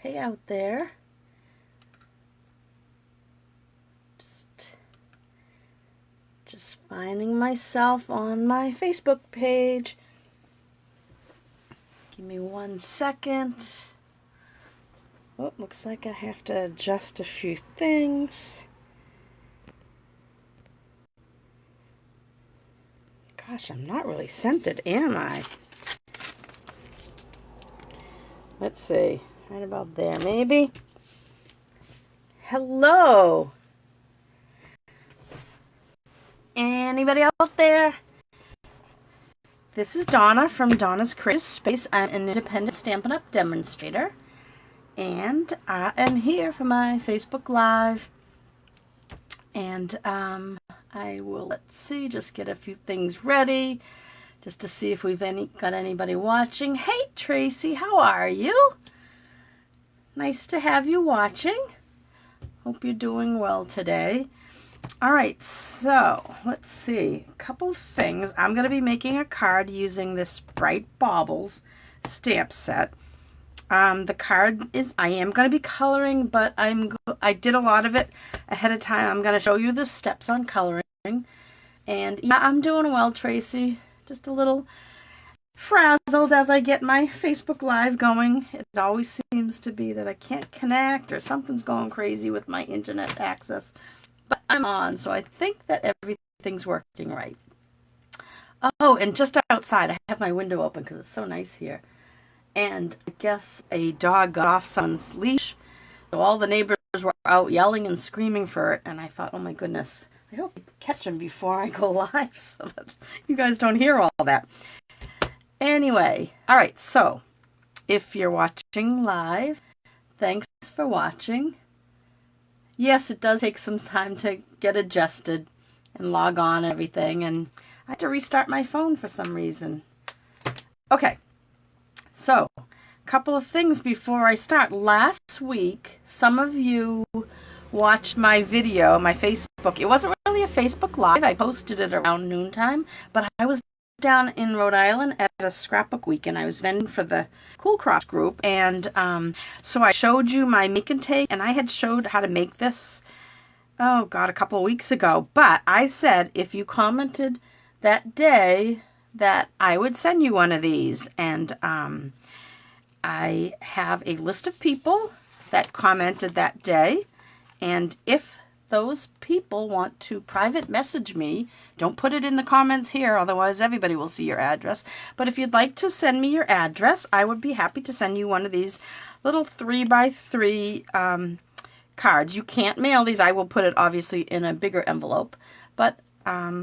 Hey out there. Just finding myself on my Facebook page. Give me 1 second. Oh, looks like I have to adjust a few things. Gosh, I'm not really centered, am I? Let's see. Right about there, maybe. Hello. Anybody out there? This is Donna from Donna's Creative Space. I'm an independent Stampin' Up! Demonstrator. And I am here for my Facebook Live. And I will, let's see, just get a few things ready. Just to see if we've got anybody watching. Hey Tracy, how are you? Nice to have you watching. Hope you're doing well today. All right, so let's see. A couple things. I'm going to be making a card using this Bright Baubles stamp set. The card is, I am going to be coloring, but I did a lot of it ahead of time. I'm going to show you the steps on coloring. And yeah, I'm doing well, Tracy. Just a little frazzled as I get my Facebook Live going. It always seems to be that I can't connect or something's going crazy with my internet access. But I'm on, so I think that everything's working right. Oh, and just outside, I have my window open because it's so nice here. And I guess a dog got off someone's leash. So all the neighbors were out yelling and screaming for it. And I thought, oh my goodness, I hope I catch him before I go live so that you guys don't hear all that. Anyway, all right, so if you're watching live, thanks for watching. Yes, it does take some time to get adjusted and log on and everything, and I had to restart my phone for some reason. Okay, so a couple of things before I start. Last week, some of you watched my video, my Facebook. It wasn't really a Facebook Live. I posted it around noontime, but I was down in Rhode Island at a scrapbook weekend. I was vending for the Cool Crops group, and so I showed you my make and take, and I had showed how to make this, oh God, a couple of weeks ago. But I said if you commented that day that I would send you one of these, and I have a list of people that commented that day, and if those people want to private message me, don't put it in the comments here, otherwise everybody will see your address. But if you'd like to send me your address, I would be happy to send you one of these little 3x3 cards. You can't mail these. I will put it obviously in a bigger envelope. But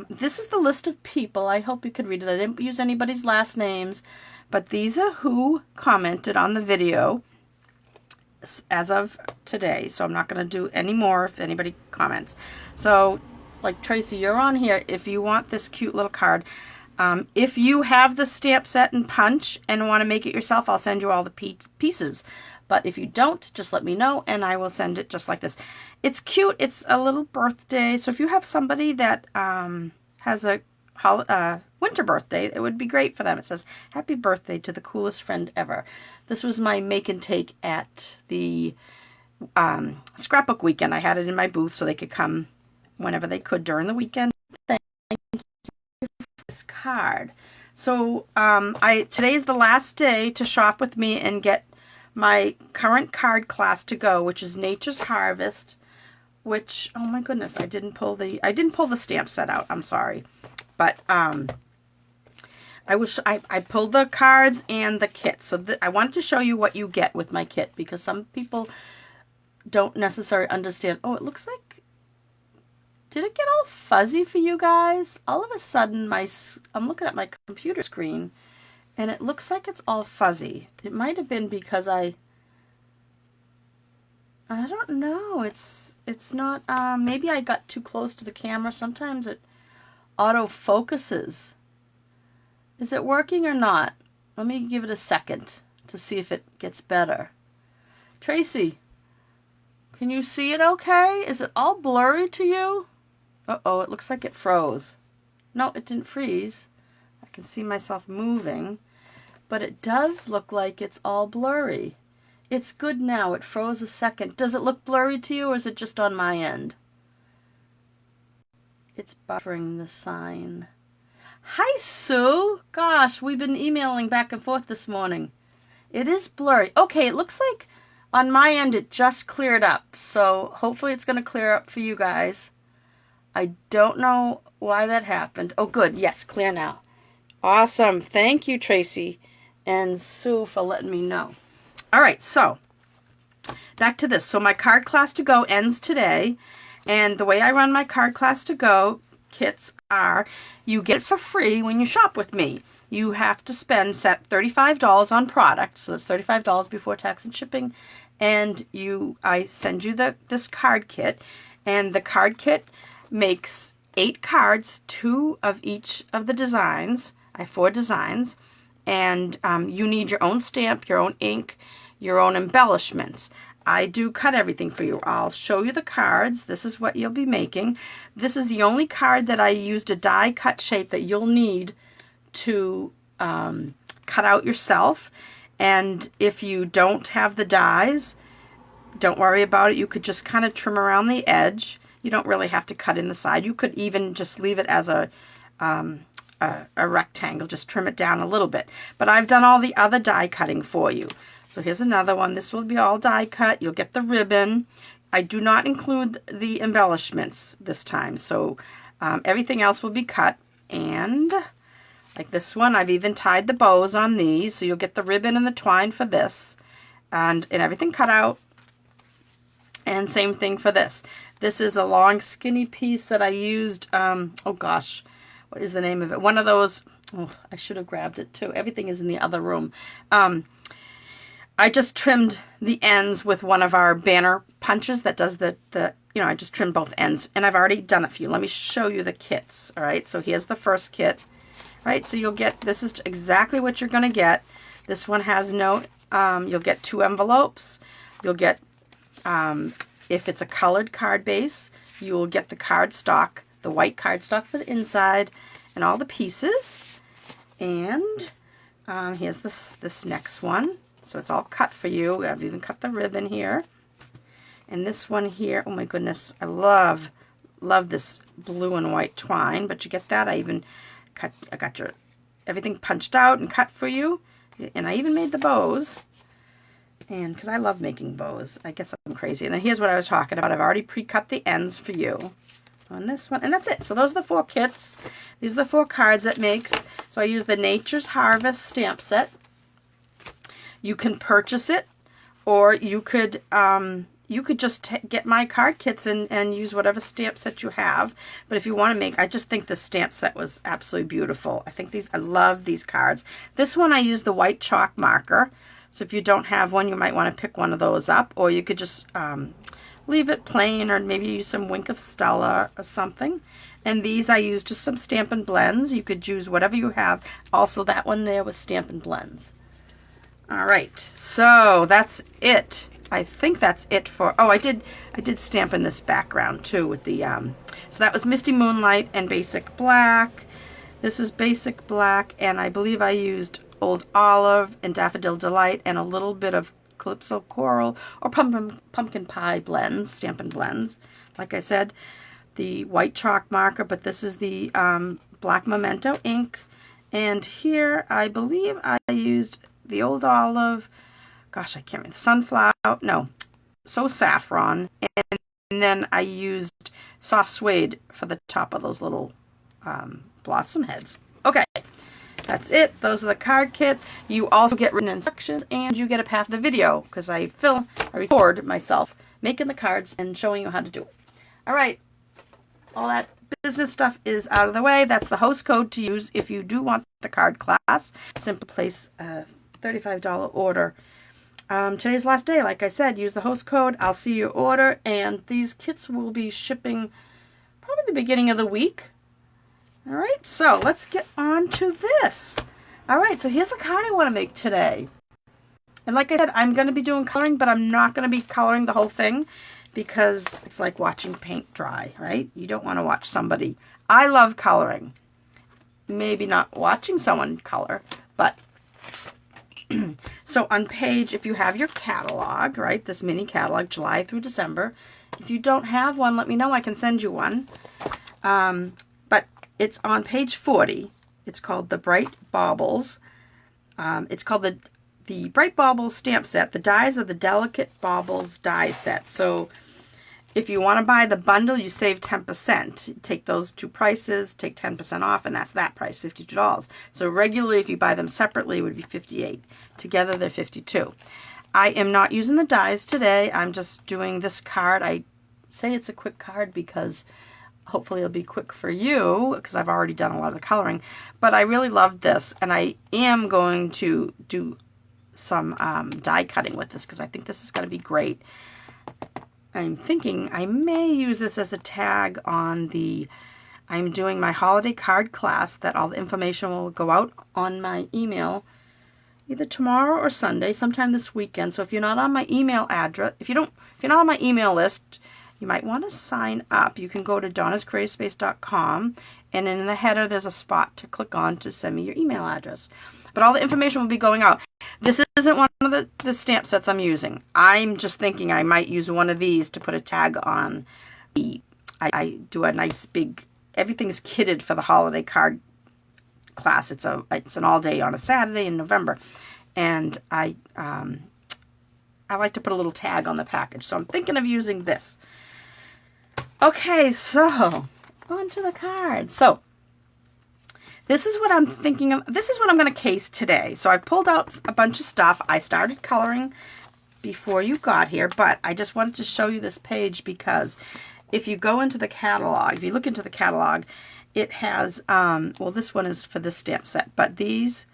this is the list of people. I hope you could read it. I didn't use anybody's last names, but these are who commented on the video as of today, so I'm not going to do any more if anybody comments. So like Tracy, you're on here if you want this cute little card. If you have the stamp set and punch and want to make it yourself, I'll send you all the pieces. But if you don't, just let me know and I will send it just like this. It's cute. It's a little birthday, so if you have somebody that has a winter birthday, it would be great for them. It says, happy birthday to the coolest friend ever. This was my make and take at the scrapbook weekend. I had it in my booth so they could come whenever they could during the weekend. Thank you for this card. So today is the last day to shop with me and get my current card class to go, which is Nature's Harvest, which, oh my goodness, I didn't pull the stamp set out. I'm sorry. But I pulled the cards and the kit. So I wanted to show you what you get with my kit, because some people don't necessarily understand. Oh, it looks like, did it get all fuzzy for you guys? All of a sudden, I'm looking at my computer screen, and it looks like it's all fuzzy. It might have been because I don't know. It's not, maybe I got too close to the camera. Sometimes it auto focuses. Is it working or not? Let me give it a second to see if it gets better. Tracy, can you see it okay? Is it all blurry to you? Uh-oh, it looks like it froze. No, it didn't freeze. I can see myself moving, but it does look like it's all blurry. It's good now. It froze a second. Does it look blurry to you, or is it just on my end? It's buffering the sign. Hi, Sue. Gosh, we've been emailing back and forth this morning. It is blurry. Okay, it looks like on my end it just cleared up. So hopefully it's going to clear up for you guys. I don't know why that happened. Oh, good. Yes, clear now. Awesome. Thank you, Tracy and Sue, for letting me know. All right, so back to this. So my card class to go ends today. And the way I run my card class to go kits are, you get it for free when you shop with me. You have to spend $35 on product, so that's $35 before tax and shipping. And I send you this card kit, and the card kit makes 8 cards, 2 of each of the designs. I have 4 designs, and you need your own stamp, your own ink, your own embellishments. I do cut everything for you. I'll show you the cards. This is what you'll be making. This is the only card that I used a die cut shape that you'll need to cut out yourself. And if you don't have the dies, don't worry about it. You could just kind of trim around the edge. You don't really have to cut in the side. You could even just leave it as a rectangle. Just trim it down a little bit. But I've done all the other die cutting for you. So here's another one. This will be all die cut. You'll get the ribbon. I do not include the embellishments this time. So everything else will be cut. And like this one, I've even tied the bows on these. So you'll get the ribbon and the twine for this. And everything cut out. And same thing for this. This is a long skinny piece that I used. Oh gosh, what is the name of it? One of those. Oh, I should have grabbed it too. Everything is in the other room. I just trimmed the ends with one of our banner punches that does I just trimmed both ends, and I've already done it for you. Let me show you the kits. All right, so here's the first kit. All right, so you'll get, this is exactly what you're going to get. This one has no, you'll get 2 envelopes. You'll get, if it's a colored card base, you will get the cardstock, the white cardstock for the inside, and all the pieces. And here's this next one. So it's all cut for you. I've even cut the ribbon here. And this one here, oh my goodness, I love this blue and white twine. But you get that. I got everything punched out and cut for you. And I even made the bows. And because I love making bows. I guess I'm crazy. And then here's what I was talking about. I've already pre-cut the ends for you on this one. And that's it. So those are the 4 kits. These are the 4 cards it makes. So I use the Nature's Harvest stamp set. You can purchase it, or you could just get my card kits and use whatever stamp set you have. But if you want to make, I just think the stamp set was absolutely beautiful. I love these cards. This one I use the white chalk marker. So if you don't have one, you might want to pick one of those up, or you could just leave it plain, or maybe use some Wink of Stella or something. And these I use just some Stampin' Blends. You could use whatever you have. Also, that one there was Stampin' Blends. All right, so that's it. I think that's it for, oh, I did stamp in this background too with the, so that was Misty Moonlight and Basic Black. This was Basic Black, and I believe I used Old Olive and Daffodil Delight and a little bit of Calypso Coral or Pumpkin Pie blends, Stampin' Blends. Like I said, the white chalk marker, but this is the black Memento ink. And here I believe I used the Old Olive, gosh, I can't remember, Sunflower, no, So Saffron, and then I used Soft Suede for the top of those little blossom heads. Okay, that's it. Those are the card kits. You also get written instructions, and you get a path of the video, because I record myself making the cards and showing you how to do it. All right, all that business stuff is out of the way. That's the host code to use if you do want the card class. Simply place $35 order. Today's last day, like I said. Use the host code. I'll see your order, and these kits will be shipping probably the beginning of the week. All right, so let's get on to this. All right, so here's the card I want to make today. And like I said, I'm going to be doing coloring, but I'm not going to be coloring the whole thing because it's like watching paint dry, right? You don't want to watch somebody. I love coloring. Maybe not watching someone color, but So on page, if you have your catalog, right, this mini catalog, July through December, if you don't have one, let me know. I can send you one. But it's on page 40. It's called the Bright Baubles. It's called the Bright Baubles stamp set. The dies are the Delicate Baubles die set. So if you want to buy the bundle, you save 10%. Take those two prices, take 10% off, and that's that price, $52. So regularly, if you buy them separately, it would be $58. Together, they're $52. I am not using the dies today. I'm just doing this card. I say it's a quick card because hopefully it'll be quick for you because I've already done a lot of the coloring. But I really loved this, and I am going to do some die cutting with this because I think this is going to be great. I'm thinking I may use this as a tag on I'm doing my holiday card class that all the information will go out on my email either tomorrow or Sunday, sometime this weekend. So if you're not on my email address, if you're not on my email list, you might want to sign up. You can go to donnascreativespace.com, and in the header there's a spot to click on to send me your email address. But all the information will be going out. This isn't one of the stamp sets I'm using. I'm just thinking I might use one of these to put a tag on. I do a nice big, everything's kitted for the holiday card class. It's an all day on a Saturday in November. And I like to put a little tag on the package. So I'm thinking of using this. Okay, so on to the card. So this is what I'm thinking of. This is what I'm going to case today. So I pulled out a bunch of stuff. I started coloring before you got here, but I just wanted to show you this page because if you go into the catalog, if you look into the catalog, it has, well, this one is for this stamp set, but these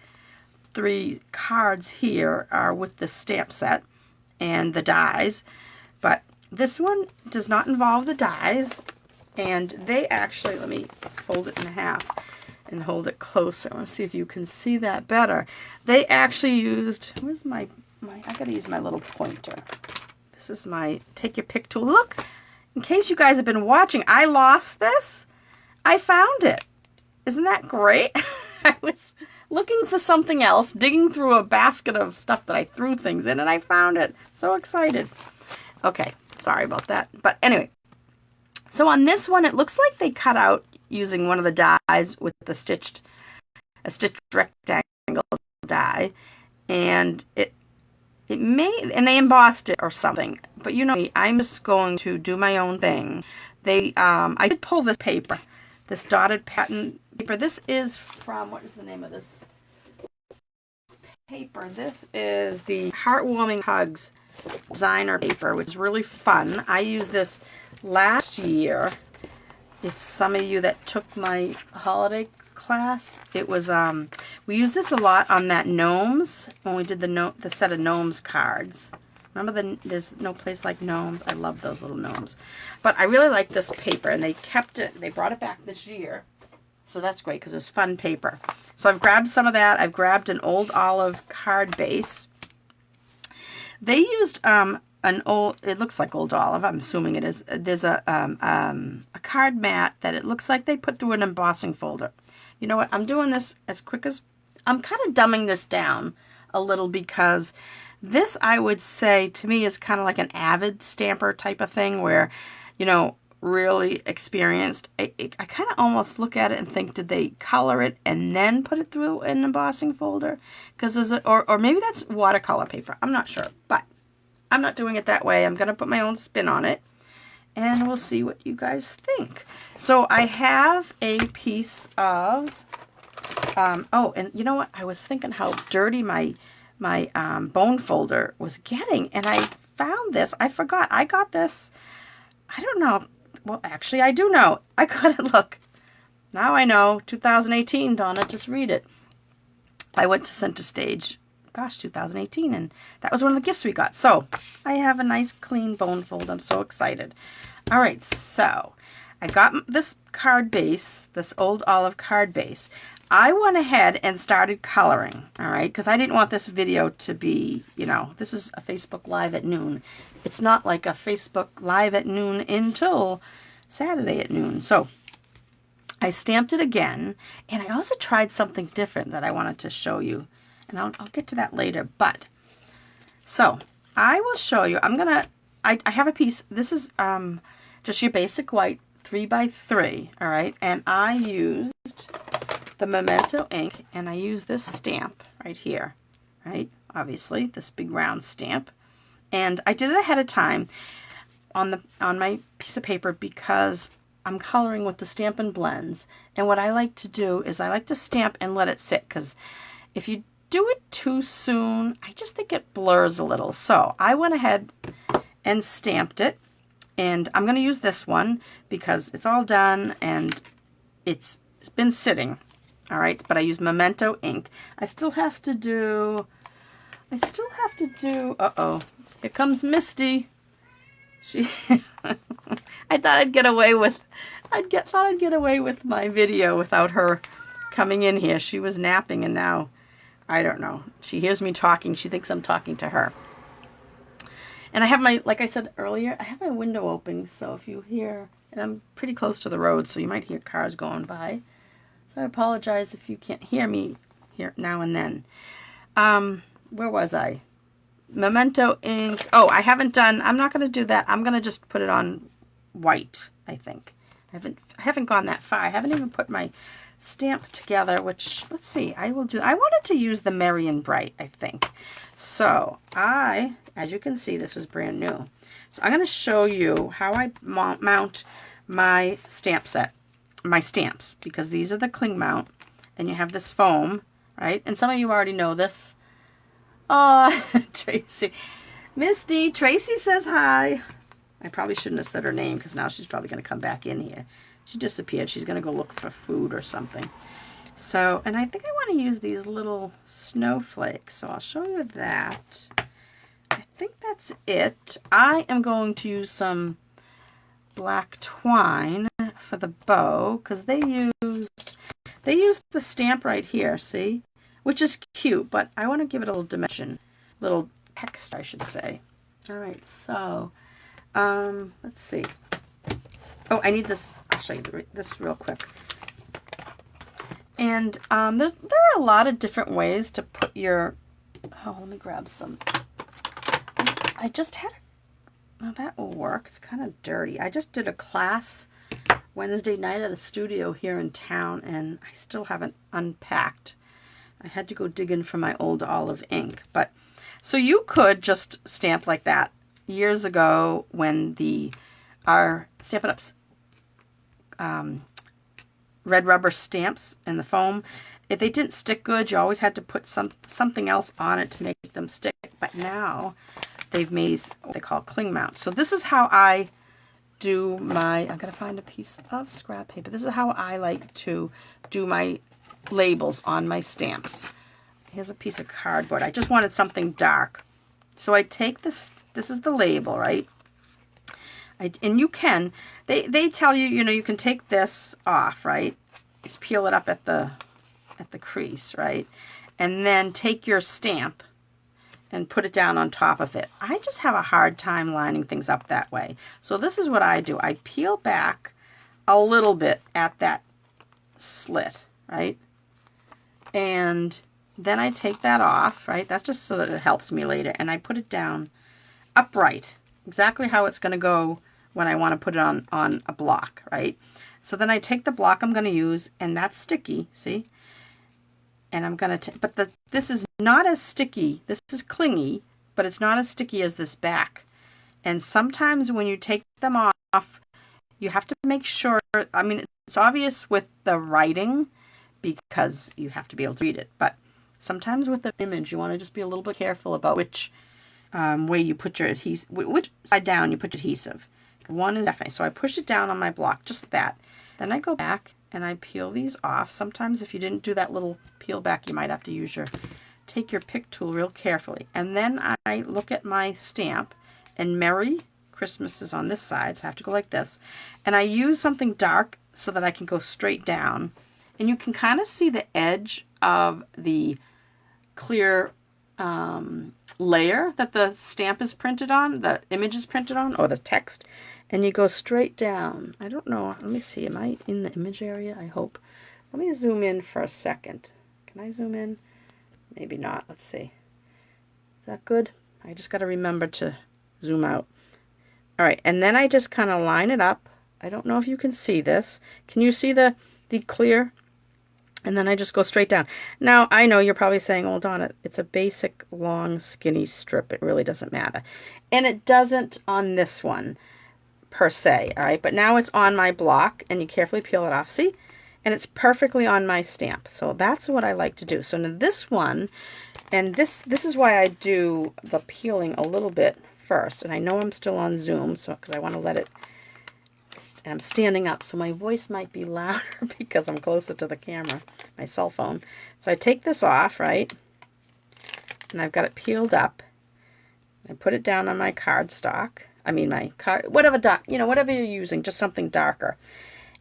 3 cards here are with the stamp set and the dies, but this one does not involve the dies, and they actually, let me fold it in half and hold it closer. I want to see if you can see that better. They actually used, where's my I gotta use my little pointer. This is my take your pick tool. Look, in case you guys have been watching, I lost this. I found it. Isn't that great? I was looking for something else, digging through a basket of stuff that I threw things in, and I found it. So excited. Okay, sorry about that. But anyway, so on this one, it looks like they cut out using one of the dies with a stitched rectangle die, and they embossed it or something. But you know me, I'm just going to do my own thing. I did pull this paper, this dotted pattern paper. This is from, what is the name of this paper? This is the Heartwarming Hugs designer paper, which is really fun. I used this last year. If some of you that took my holiday class, it was we used this a lot on that gnomes when we did the set of gnomes cards. Remember there's no place like gnomes. I love those little gnomes. But I really like this paper, and they kept it. They brought it back this year, so that's great because it was fun paper. So I've grabbed some of that. I've grabbed an old olive card base. They used it looks like old olive. I'm assuming it is. There's a card mat that it looks like they put through an embossing folder. You know what? I'm doing this as quick as, I'm kind of dumbing this down a little because this, I would say, to me is kind of like an avid stamper type of thing where, you know, really experienced. I kind of almost look at it and think, did they color it and then put it through an embossing folder? Because or maybe that's watercolor paper. I'm not sure, but I'm not doing it that way. I'm going to put my own spin on it, and we'll see what you guys think. So I have a piece of, oh, and you know what? I was thinking how dirty my bone folder was getting, and I found this. I forgot. I got this, I don't know. Well, actually, I do know. I got it. Look. Now I know. 2018, Donna. Just read it. I went to Center Stage. Gosh, 2018, and that was one of the gifts we got. So I have a nice clean bone fold. I'm so excited. All right, so I got this card base, this old olive card base. I went ahead and started coloring, all right, because I didn't want this video to be, you know, this is a Facebook Live at noon. It's not like a Facebook Live at noon until Saturday at noon. So I stamped it again, and I also tried something different that I wanted to show you. and I'll get to that later. But so I will show you. I have a piece. This is just your basic white 3x3. All right, and I used the Memento ink, and I use this stamp right here. Right, obviously this big round stamp, and I did it ahead of time on my piece of paper because I'm coloring with the Stampin' blends. And what I like to do is I like to stamp and let it sit, because if you do it too soon, I just think it blurs a little. So I went ahead and stamped it, and I'm going to use this one because it's all done and it's been sitting. All right, but I use Memento ink. I still have to do, uh-oh, here comes Misty. She, I thought I'd get away with, thought I'd get away with my video without her coming in here. She was napping, and now, I don't know. She hears me talking. She thinks I'm talking to her. And I have my, like I said earlier, I have my window open, so if you hear, and I'm pretty close to the road, so you might hear cars going by. So I apologize if you can't hear me here now and then. Where was I? Memento ink. Oh, I haven't done, I'm not going to do that. I'm going to just put it on white, I think. I haven't gone that far. I haven't even put my stamps together, which, let's see, I wanted to use the Merry and Bright, I think. So as you can see, this was brand new. So I'm going to show you how I mount my stamp set, my stamps, because these are the cling mount. Then you have this foam, right? And some of you already know this. Oh, Tracy. Misty, Tracy says hi. I probably shouldn't have said her name because now she's probably going to come back in here. She disappeared. She's going to go look for food or something. So, and I think I want to use these little snowflakes. So I'll show you that. I think that's it. I am going to use some black twine for the bow because they used the stamp right here, see? Which is cute, but I want to give it a little dimension, little texture, I should say. All right, so let's see. Oh, I need this. I'll show you this real quick. And there are a lot of different ways to put your. Oh, let me grab some. I just had. Oh, that will work. It's kind of dirty. I just did a class Wednesday night at a studio here in town, and I still haven't unpacked. I had to go digging for my old olive ink. But so you could just stamp like that. Years ago when our Stampin' Up's red rubber stamps and the foam, if they didn't stick good, you always had to put something else on it to make them stick. But now they've made what they call cling mount. So this is how I do my, I'm going to find a piece of scrap paper. This is how I like to do my labels on my stamps. Here's a piece of cardboard. I just wanted something dark. So I take this is the label, right? And you can, they tell you, you can take this off, right? Just peel it up at the crease, right? And then take your stamp and put it down on top of it. I just have a hard time lining things up that way. So this is what I do. I peel back a little bit at that slit, right? And then I take that off, right? That's just so that it helps me later. And I put it down upright, exactly how it's going to go when I want to put it on a block, right? So then I take the block I'm going to use, and that's sticky, see? And I'm going to, but this is not as sticky. This is clingy, but it's not as sticky as this back. And sometimes when you take them off, you have to make sure, I mean, it's obvious with the writing, because you have to be able to read it. But sometimes with the image, you want to just be a little bit careful about which way you put your adhesive, which side down you put your adhesive. One is definitely, so I push it down on my block, just that. Then I go back and I peel these off. Sometimes if you didn't do that little peel back, you might have to take your pick tool real carefully. And then I look at my stamp, and Merry Christmas is on this side, so I have to go like this. And I use something dark so that I can go straight down. And you can kind of see the edge of the clear layer that the stamp is printed on, the image is printed on, or the text. And you go straight down. I don't know. Let me see. Am I in the image area? I hope. Let me zoom in for a second. Can I zoom in? Maybe not. Let's see. Is that good? I just got to remember to zoom out. All right, and then I just kind of line it up. I don't know if you can see this. Can you see the clear? And then I just go straight down. Now, I know you're probably saying, oh, Donna, it's a basic, long, skinny strip. It really doesn't matter. And it doesn't on this one, per se, all right? But now it's on my block, and you carefully peel it off. See? And it's perfectly on my stamp. So that's what I like to do. So now this one, and this is why I do the peeling a little bit first. And I know I'm still on Zoom, so because I want to let it, and I'm standing up, so my voice might be louder because I'm closer to the camera, my cell phone. So I take this off, right? And I've got it peeled up. I put it down on my cardstock. I mean my card, whatever whatever you're using, just something darker.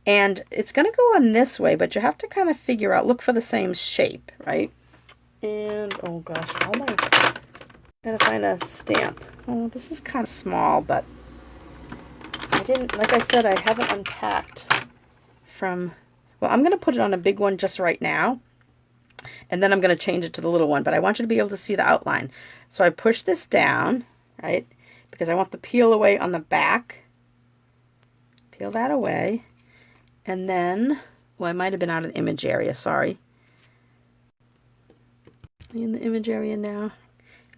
And it's going to go on this way, but you have to kind of figure out, look for the same shape, right? And oh gosh, gotta find a stamp. Oh, this is kind of small, but I didn't, like I said, I haven't unpacked from, well, I'm going to put it on a big one just right now, and then I'm going to change it to the little one, but I want you to be able to see the outline. So I push this down, right, because I want the peel away on the back. Peel that away, and then, well, I might have been out of the image area, sorry. Are you in the image area now?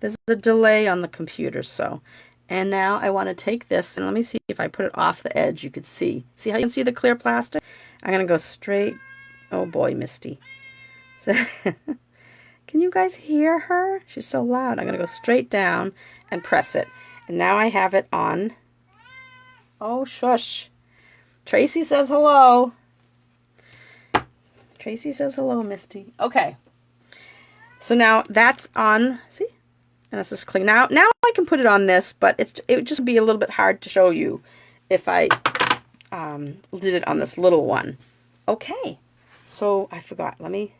There's a delay on the computer, so. And now I want to take this, and let me see if I put it off the edge, you could see. See how you can see the clear plastic? I'm going to go straight. Oh boy, Misty. So, can you guys hear her? She's so loud. I'm going to go straight down and press it. And now I have it on. Oh, shush. Tracy says hello. Tracy says hello, Misty. Okay. So now that's on. See? And this is clean. Now I can put it on this, but it would just be a little bit hard to show you if I did it on this little one. Okay, so I forgot. Let me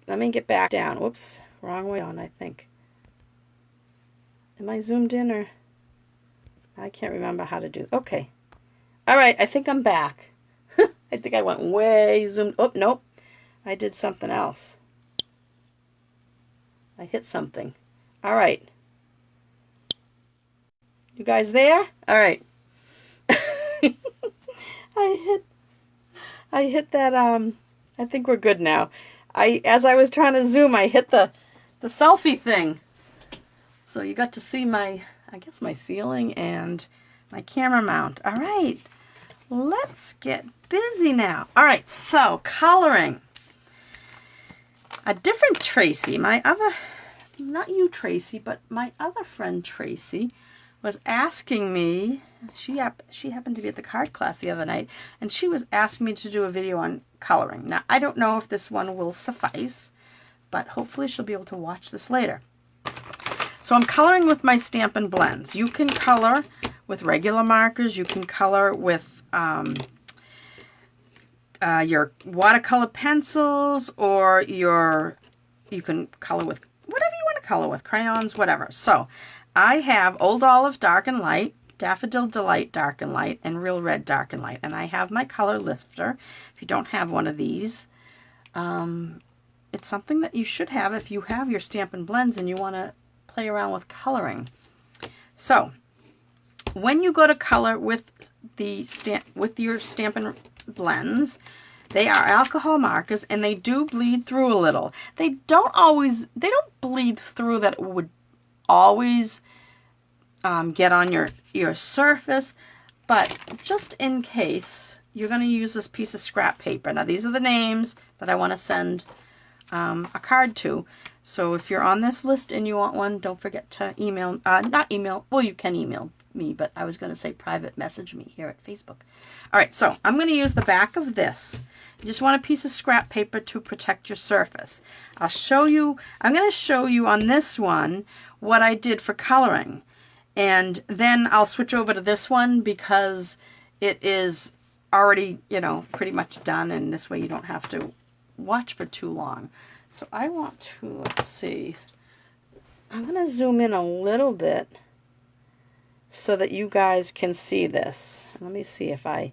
get back down. Whoops, wrong way on. I think. Am I zoomed in or? I can't remember how to do. Okay, all right. I think I'm back. I think I went way zoomed. Oh nope, I did something else. I hit something. All right. You guys there? All right. I hit that, I think we're good now. As I was trying to zoom, I hit the selfie thing. So you got to see my ceiling and my camera mount. All right. Let's get busy now. All right, so coloring. A different Tracy, not you Tracy, but my other friend Tracy was asking me, she happened to be at the card class the other night, and she was asking me to do a video on coloring. Now, I don't know if this one will suffice, but hopefully she'll be able to watch this later. So I'm coloring with my Stampin' blends. You can color with regular markers, you can color with your watercolor pencils, or you can color with whatever you want to color with, crayons, whatever. So I have Old Olive Dark and Light, Daffodil Delight Dark and Light, and Real Red Dark and Light. And I have my color lifter. If you don't have one of these, it's something that you should have if you have your Stampin' blends and you want to play around with coloring. So when you go to color with your Stampin' blends, they are alcohol markers, and they do bleed through a little. They don't bleed through that it would always get on your surface, but just in case, you're going to use this piece of scrap paper. Now, these are the names that I want to send a card to. So if you're on this list and you want one, don't forget to email, not email, well, you can email me, but I was going to say private message me here at Facebook. All right, so I'm going to use the back of this. You just want a piece of scrap paper to protect your surface. I'm going to show you on this one what I did for coloring. And then I'll switch over to this one because it is already, pretty much done, and this way you don't have to watch for too long. So I want to, let's see, I'm going to zoom in a little bit so that you guys can see this. Let me see if I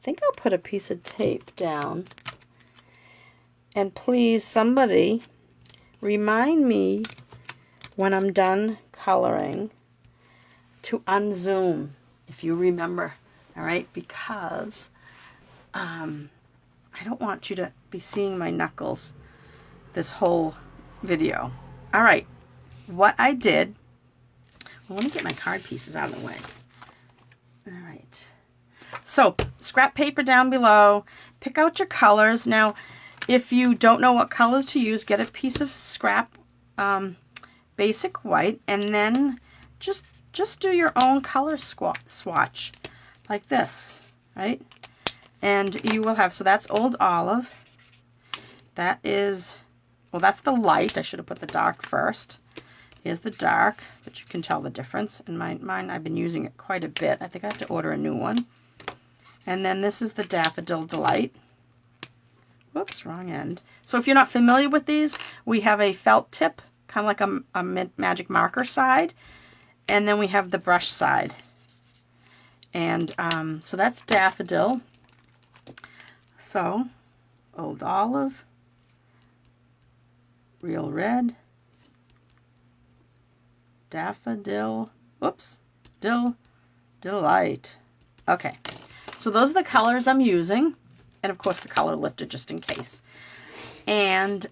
think I'll put a piece of tape down. And please, somebody, remind me when I'm done coloring to unzoom, if you remember, all right? Because I don't want you to be seeing my knuckles this whole video. All right, what I did, well, let me get my card pieces out of the way. All right, so scrap paper down below, pick out your colors. Now, if you don't know what colors to use, get a piece of scrap basic white, and then just do your own color swatch like this, right? And you will have, so that's Old Olive. That is, well, that's the light. I should have put the dark first. Here's the dark, but you can tell the difference. And mine, I've been using it quite a bit. I think I have to order a new one. And then this is the Daffodil Delight. Whoops, wrong end. So if you're not familiar with these, we have a felt tip, kind of like a magic marker side. And then we have the brush side. And so that's Daffodil. So, Old Olive, Real Red, Daffodil, whoops, Delight. Okay, so those are the colors I'm using, and of course the color lifter just in case. And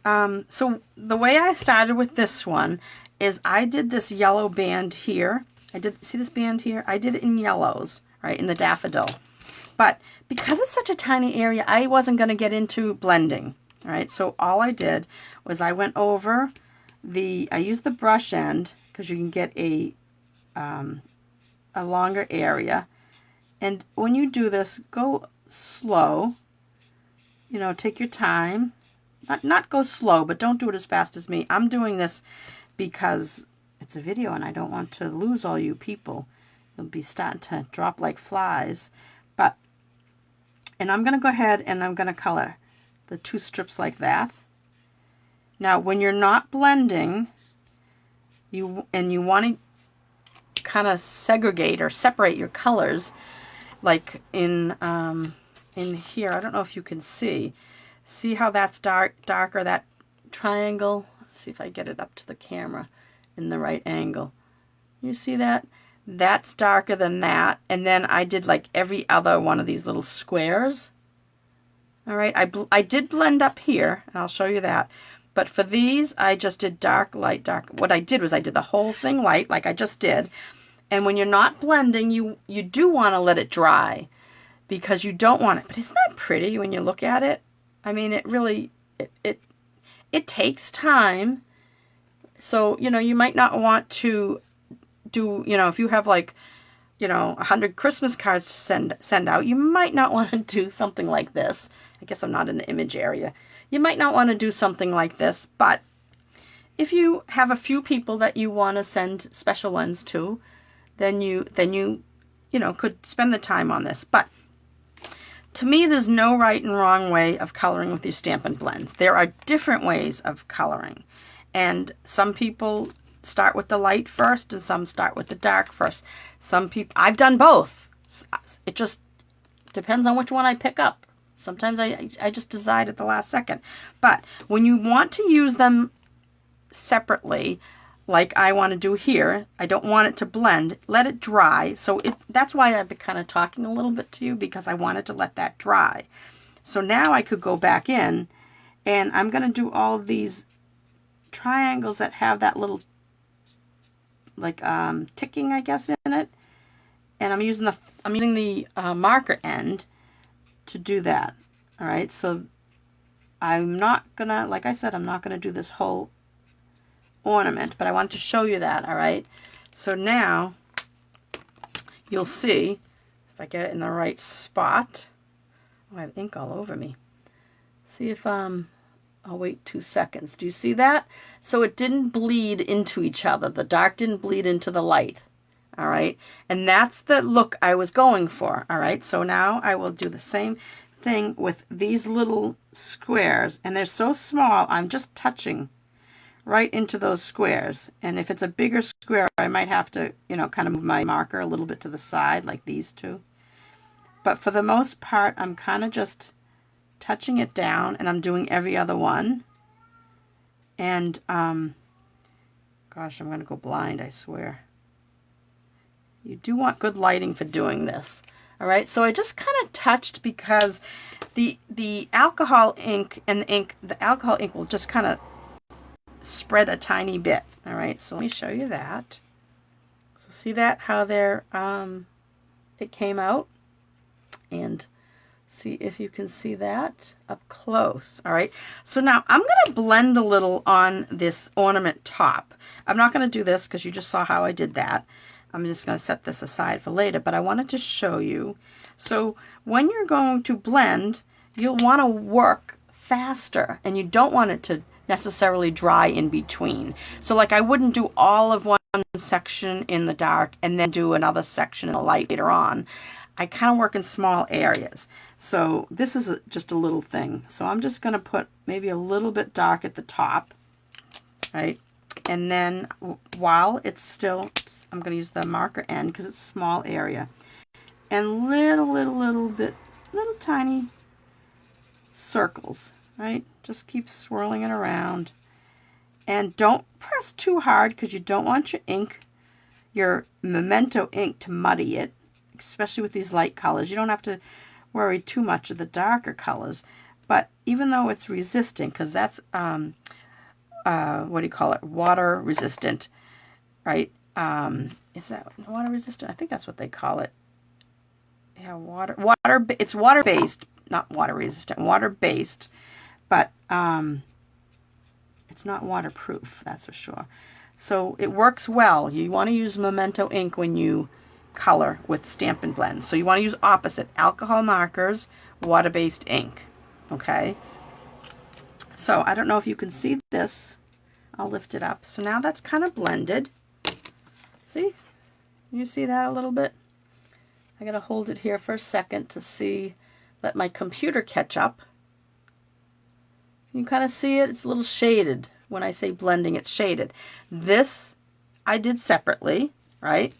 so the way I started with this one is I did this yellow band here. See this band here? I did it in yellows, right, in the Daffodil. But because it's such a tiny area, I wasn't going to get into blending, all right? So all I did was I went over I used the brush end because you can get a longer area. And when you do this, go slow, you know, take your time. Not go slow, but don't do it as fast as me. I'm doing this because it's a video and I don't want to lose all you people. You'll be starting to drop like flies. And I'm going to go ahead and I'm going to color the two strips like that. Now, when you're not blending, you want to kind of segregate or separate your colors, like in here. I don't know if you can see. See how that's darker, that triangle? Let's see if I get it up to the camera in the right angle. You see that? That's darker than that. And then I did like every other one of these little squares. All right, I did blend up here, and I'll show you that. But for these, I just did dark, light, dark. What I did was I did the whole thing light, like I just did. And when you're not blending, you do want to let it dry because you don't want it. But isn't that pretty when you look at it? I mean, it really, it takes time. So, you know, you might not want to do, you know, if you have like, you know, 100 Christmas cards to send out, you might not want to do something like this. I guess I'm not in the image area. You might not want to do something like this, but if you have a few people that you want to send special ones to, then you know, could spend the time on this. But to me, there's no right and wrong way of coloring with your Stampin' blends. There are different ways of coloring. And some people start with the light first and some start with the dark first. Some people, I've done both. It just depends on which one I pick up. Sometimes I just decide at the last second. But when you want to use them separately, like I want to do here, I don't want it to blend. Let it dry. So that's why I've been kind of talking a little bit to you, because I wanted to let that dry. So now I could go back in and I'm going to do all these triangles that have that little like ticking, I guess, in it. And I'm using the marker end to do that. All right, so I'm not gonna, like I said, I'm not gonna do this whole ornament, but I wanted to show you that. All right, so now you'll see if I get it in the right spot. Oh, I have ink all over me. See if I'll wait 2 seconds. Do you see that? So it didn't bleed into each other. The dark didn't bleed into the light. All right, and that's the look I was going for. All right, so now I will do the same thing with these little squares, and they're so small, I'm just touching right into those squares. And if it's a bigger square, I might have to, you know, kind of move my marker a little bit to the side, like these two. But for the most part, I'm kind of just touching it down, and I'm doing every other one. And, gosh, I'm going to go blind, I swear. You do want good lighting for doing this. All right, so I just kind of touched because the alcohol ink and the alcohol ink will just kind of spread a tiny bit. All right, so let me show you that. So see that, how there it came out? And see if you can see that up close. All right, so now I'm going to blend a little on this ornament top. I'm not going to do this because you just saw how I did that. I'm just going to set this aside for later, but I wanted to show you. So when you're going to blend, you'll want to work faster, and you don't want it to necessarily dry in between. So like I wouldn't do all of one section in the dark and then do another section in the light later on. I kind of work in small areas. So this is just a little thing. So I'm just going to put maybe a little bit dark at the top, right? And then while it's still, oops, I'm going to use the marker end because it's a small area. And little tiny circles, right? Just keep swirling it around. And don't press too hard because you don't want your ink, your memento ink, to muddy it, especially with these light colors. You don't have to worry too much of the darker colors. But even though it's resistant, because that's, what do you call it? Water resistant, right? Is that water resistant? I think that's what they call it. Yeah, it's water-based, not water resistant, water-based, but it's not waterproof, that's for sure. So it works well. You want to use memento ink when you color with Stampin' blends. So you want to use opposite, alcohol markers, water-based ink, okay? So I don't know if you can see this. I'll lift it up. So now that's kind of blended. See? You see that a little bit? I gotta hold it here for a second to see, let my computer catch up. You kind of see it? It's a little shaded. When I say blending, it's shaded. This I did separately, right?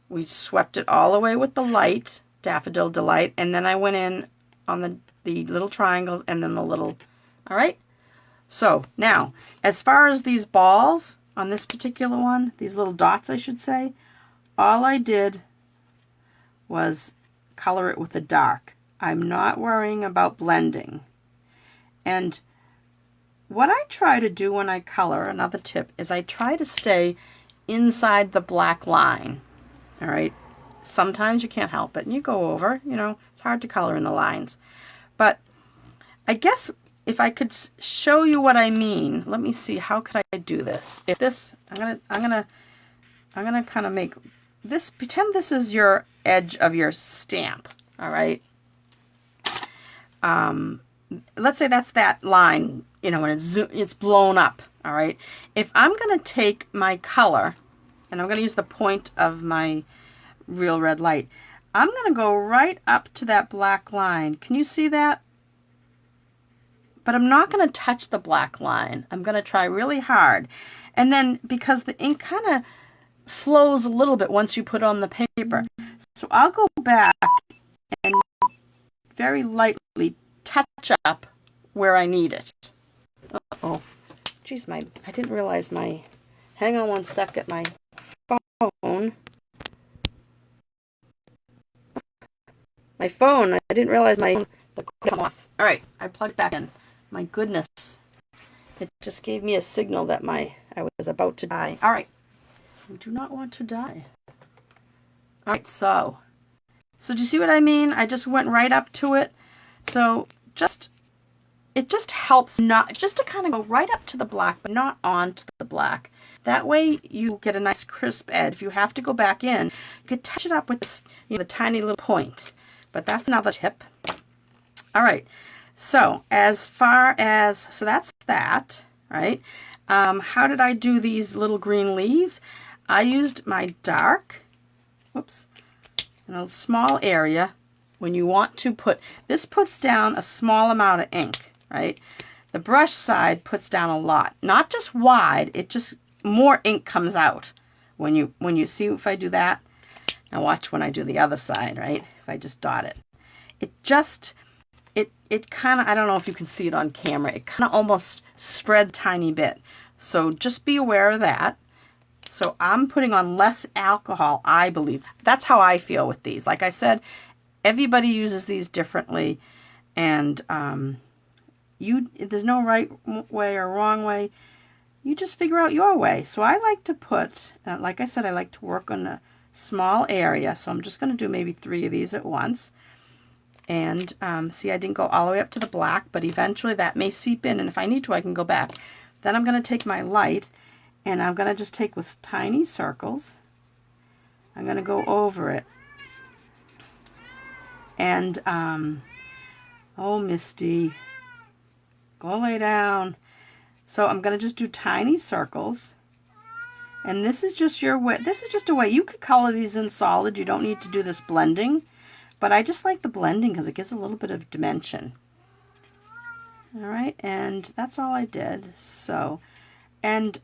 We swept it all away with the light, Daffodil Delight, and then I went in on the little triangles and then the little, all right? So now, as far as these balls on this particular one, these little dots I should say, all I did was color it with the dark. I'm not worrying about blending. And what I try to do when I color, another tip, is I try to stay inside the black line. All right? Sometimes you can't help it and you go over, you know, it's hard to color in the lines. But I guess if I could show you what I mean, let me see, how could I do this? If this, I'm gonna kind of make this, pretend this is your edge of your stamp, all right? Let's say that's that line, you know, and it's blown up, all right? If I'm going to take my color, and I'm going to use the point of my real red light, I'm going to go right up to that black line. Can you see that? But I'm not going to touch the black line. I'm going to try really hard. And then, because the ink kind of flows a little bit once you put on the paper, so I'll go back and very lightly touch up where I need it. Uh-oh. Geez, I didn't realize hang on one second, my phone. I didn't realize the cord come off. All right, I plugged it back in. My goodness. It just gave me a signal that I was about to die. All right. We do not want to die. All right, so do you see what I mean? I just went right up to it. So it just helps just to kind of go right up to the black, but not onto the black. That way you get a nice crisp edge. If you have to go back in, you could touch it up with this, the tiny little point. But that's another tip. All right. So as far as, so that's that, right? How did I do these little green leaves? I used my dark, whoops, in a small area. When you want to this puts down a small amount of ink, right? The brush side puts down a lot, not just wide, it just, more ink comes out when you see, if I do that. Now watch when I do the other side, right? If I just dot it. It just, it kind of, I don't know if you can see it on camera, it kind of almost spreads a tiny bit. So just be aware of that. So I'm putting on less alcohol, I believe. That's how I feel with these. Like I said, everybody uses these differently, and there's no right way or wrong way. You just figure out your way. So I like to put, like I said, I like to work on a small area. So I'm just going to do maybe 3 of these at once. And see, I didn't go all the way up to the black, but eventually that may seep in, and if I need to, I can go back. Then I'm going to take my light, and I'm going to just take with tiny circles. I'm going to go over it. And, oh, Misty, go lay down. So I'm going to just do tiny circles. And this is just your way. This is just a way. You could color these in solid. You don't need to do this blending. But I just like the blending because it gives a little bit of dimension. All right, and that's all I did. So, and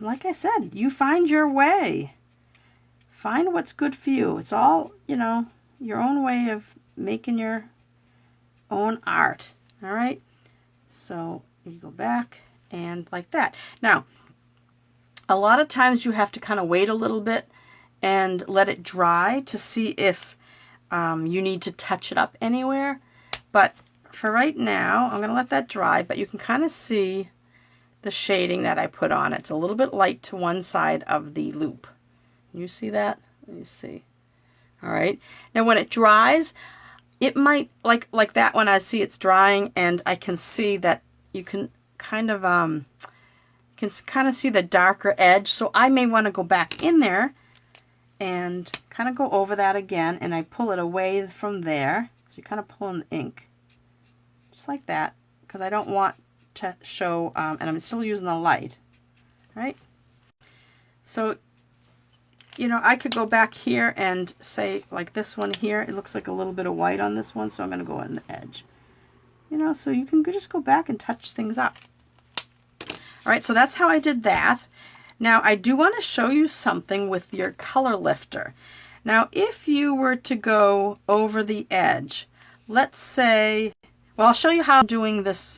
like I said, you find your way. Find what's good for you. It's all, you know, your own way of making your own art. All right, so you go back and like that. Now, a lot of times you have to kind of wait a little bit and let it dry to see if you need to touch it up anywhere. But for right now, I'm going to let that dry, but you can kind of see the shading that I put on. It's a little bit light to one side of the loop. You see that? Let me see. All right. Now when it dries, it might, like that one, I see it's drying, and I can see that you can kind of see the darker edge. So I may want to go back in there and kind of go over that again, and I pull it away from there. So you kind of pull in the ink, just like that, because I don't want to show, and I'm still using the light, right? So, you know, I could go back here and say, like this one here, it looks like a little bit of white on this one, so I'm going to go on the edge. You know, so you can just go back and touch things up. All right, so that's how I did that. Now, I do want to show you something with your color lifter. Now, if you were to go over the edge, let's say, well, I'll show you how I'm doing this,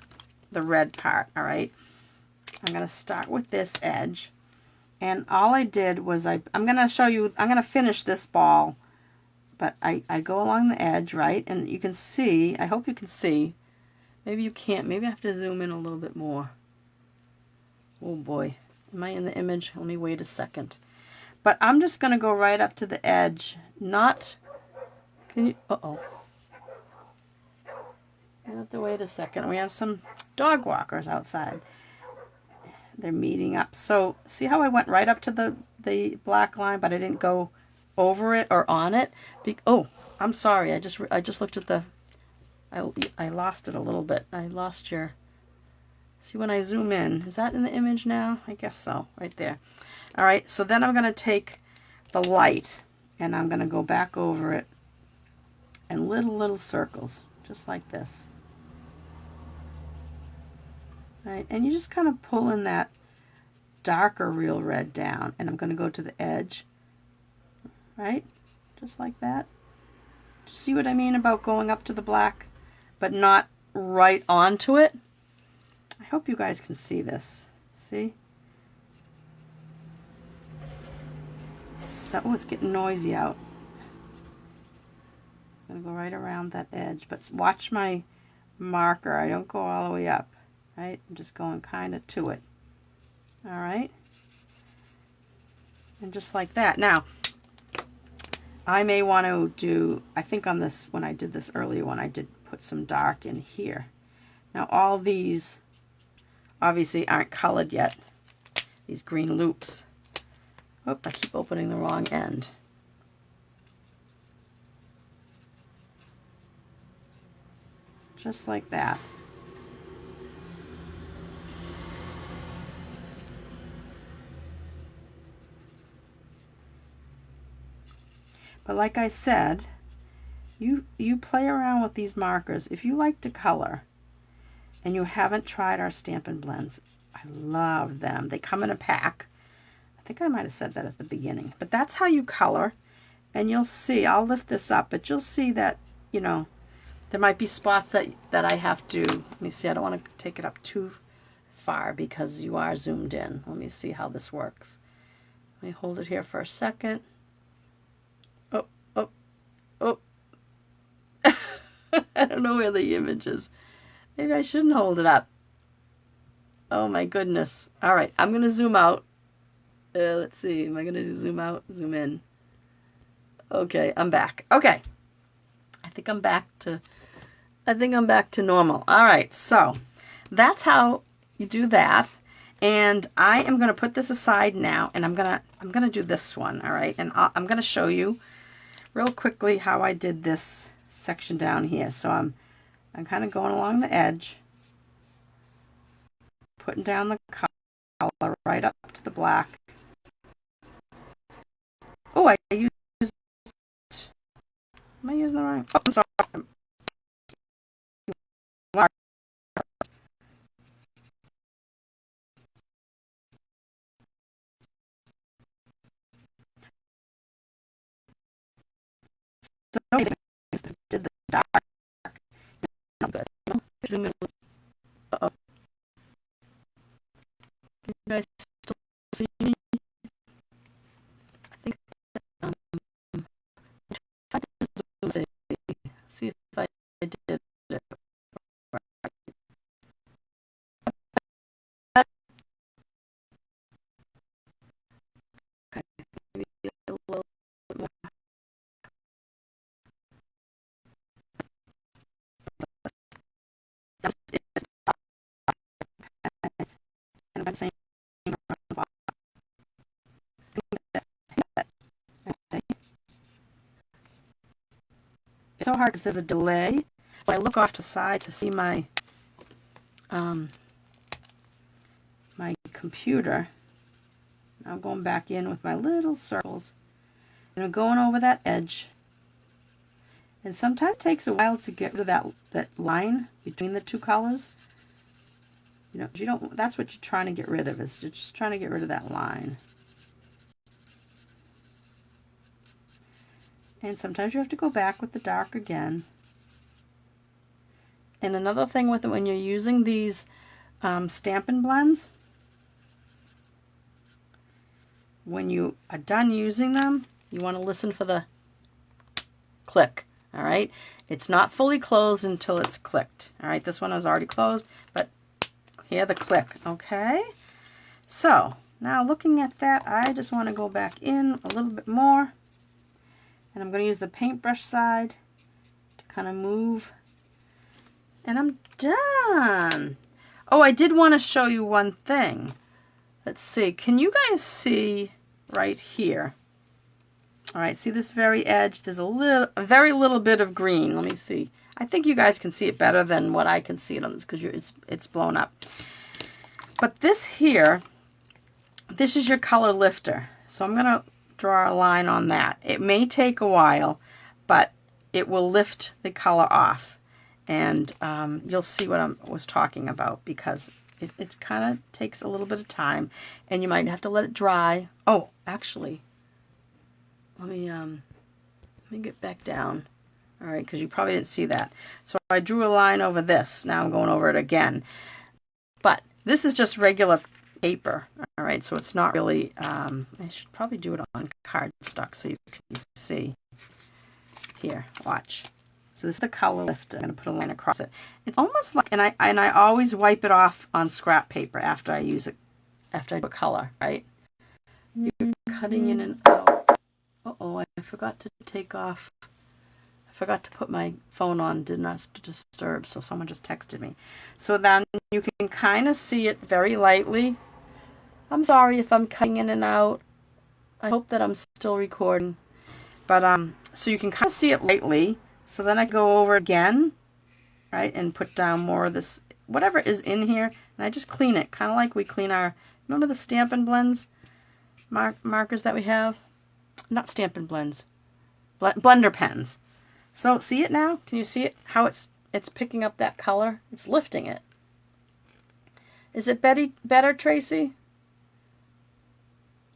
the red part, all right? I'm going to start with this edge, and all I did was I'm going to show you, I'm going to finish this ball, but I go along the edge, right? And you can see, I hope you can see, maybe you can't, maybe I have to zoom in a little bit more. Oh boy. Am I in the image? Let me wait a second. But I'm just going to go right up to the edge. Not, can you, uh-oh. I have to wait a second. We have some dog walkers outside. They're meeting up. So see how I went right up to the black line, but I didn't go over it or on it? Oh, I'm sorry. I just looked at the, I lost it a little bit. I lost your, see when I zoom in, is that in the image now? I guess so, right there. All right, so then I'm going to take the light, and I'm going to go back over it in little circles, just like this. All right, and you just kind of pull in that darker real red down, and I'm going to go to the edge, right? Just like that. Do you see what I mean about going up to the black, but not right onto it? I hope you guys can see this. See? So, oh, it's getting noisy out. I'm going to go right around that edge, but watch my marker. I don't go all the way up, right? I'm just going kind of to it. All right? And just like that. Now, I may want to do, I think on this, when I did this earlier one, I did put some dark in here. Now, all these obviously aren't colored yet, these green loops. Oh, I keep opening the wrong end. Just like that. But like I said, you play around with these markers. If you like to color and you haven't tried our Stampin' blends, I love them. They come in a pack. I think I might have said that at the beginning. But that's how you color. And you'll see, I'll lift this up, but you'll see that, you know, There might be spots that I have to, let me see, I don't want to take it up too far because you are zoomed in. Let me see how this works. Let me hold it here for a second. Oh, oh, oh. I don't know where the image is. Maybe I shouldn't hold it up. Oh my goodness. All right, I'm going to zoom out. Let's see, am I going to zoom out, zoom in? Okay, I'm back. Okay. I think I'm back to normal. All right, so that's how you do that. And I am going to put this aside now, and I'm going to do this one, all right? And I'm going to show you real quickly how I did this section down here. So I'm kind of going along the edge, putting down the color right up to the black. Oh, I used, am I using the wrong? Oh, I'm sorry. So did the dark. Not good. Uh-oh. You guys still see me? I think I did see if I did it. Okay, maybe a little bit more. And I'm saying it's so hard because there's a delay. So I look off to the side to see my my computer. Now I'm going back in with my little circles, and I'm going over that edge. And sometimes it takes a while to get rid of that line between the two colors. You don't. That's what you're trying to get rid of. Is you're just trying to get rid of that line. And sometimes you have to go back with the dark again. And another thing with it, when you're using these Stampin' blends, when you are done using them, you want to listen for the click. All right, it's not fully closed until it's clicked. All right, this one is already closed, but hear the click. Okay, so now looking at that, I just want to go back in a little bit more, and I'm going to use the paintbrush side to kind of move, and I'm done. Oh, I did want to show you one thing. Let's see, can you guys see right here? All right, see this very edge? There's a very little bit of green. Let me see. I think you guys can see it better than what I can see it on this because it's blown up. But this here, this is your color lifter. So I'm going to draw a line on that. It may take a while, but it will lift the color off. And you'll see what I was talking about because it's kind of takes a little bit of time, and you might have to let it dry. Oh, actually, let me get back down. All right, because you probably didn't see that. So I drew a line over this. Now I'm going over it again. But this is just regular paper. All right, so it's not really, I should probably do it on cardstock so you can see. Here, watch. So this is the color lifter. I'm going to put a line across it. It's almost like, and I always wipe it off on scrap paper after I use it, after I put color, right? You're cutting in and out. Uh-oh, I forgot to take off. I forgot to put my phone on Do Not Disturb, so someone just texted me. So then you can kind of see it very lightly. I'm sorry if I'm cutting in and out. I hope that I'm still recording. But so you can kind of see it lightly. So then I go over again, right, and put down more of this, whatever is in here, and I just clean it, kind of like we clean our, remember the Stampin' blends, markers that we have? Not Stampin' blends, blender pens. So see it now? Can you see it? How it's picking up that color? It's lifting it. Is it better, Tracy?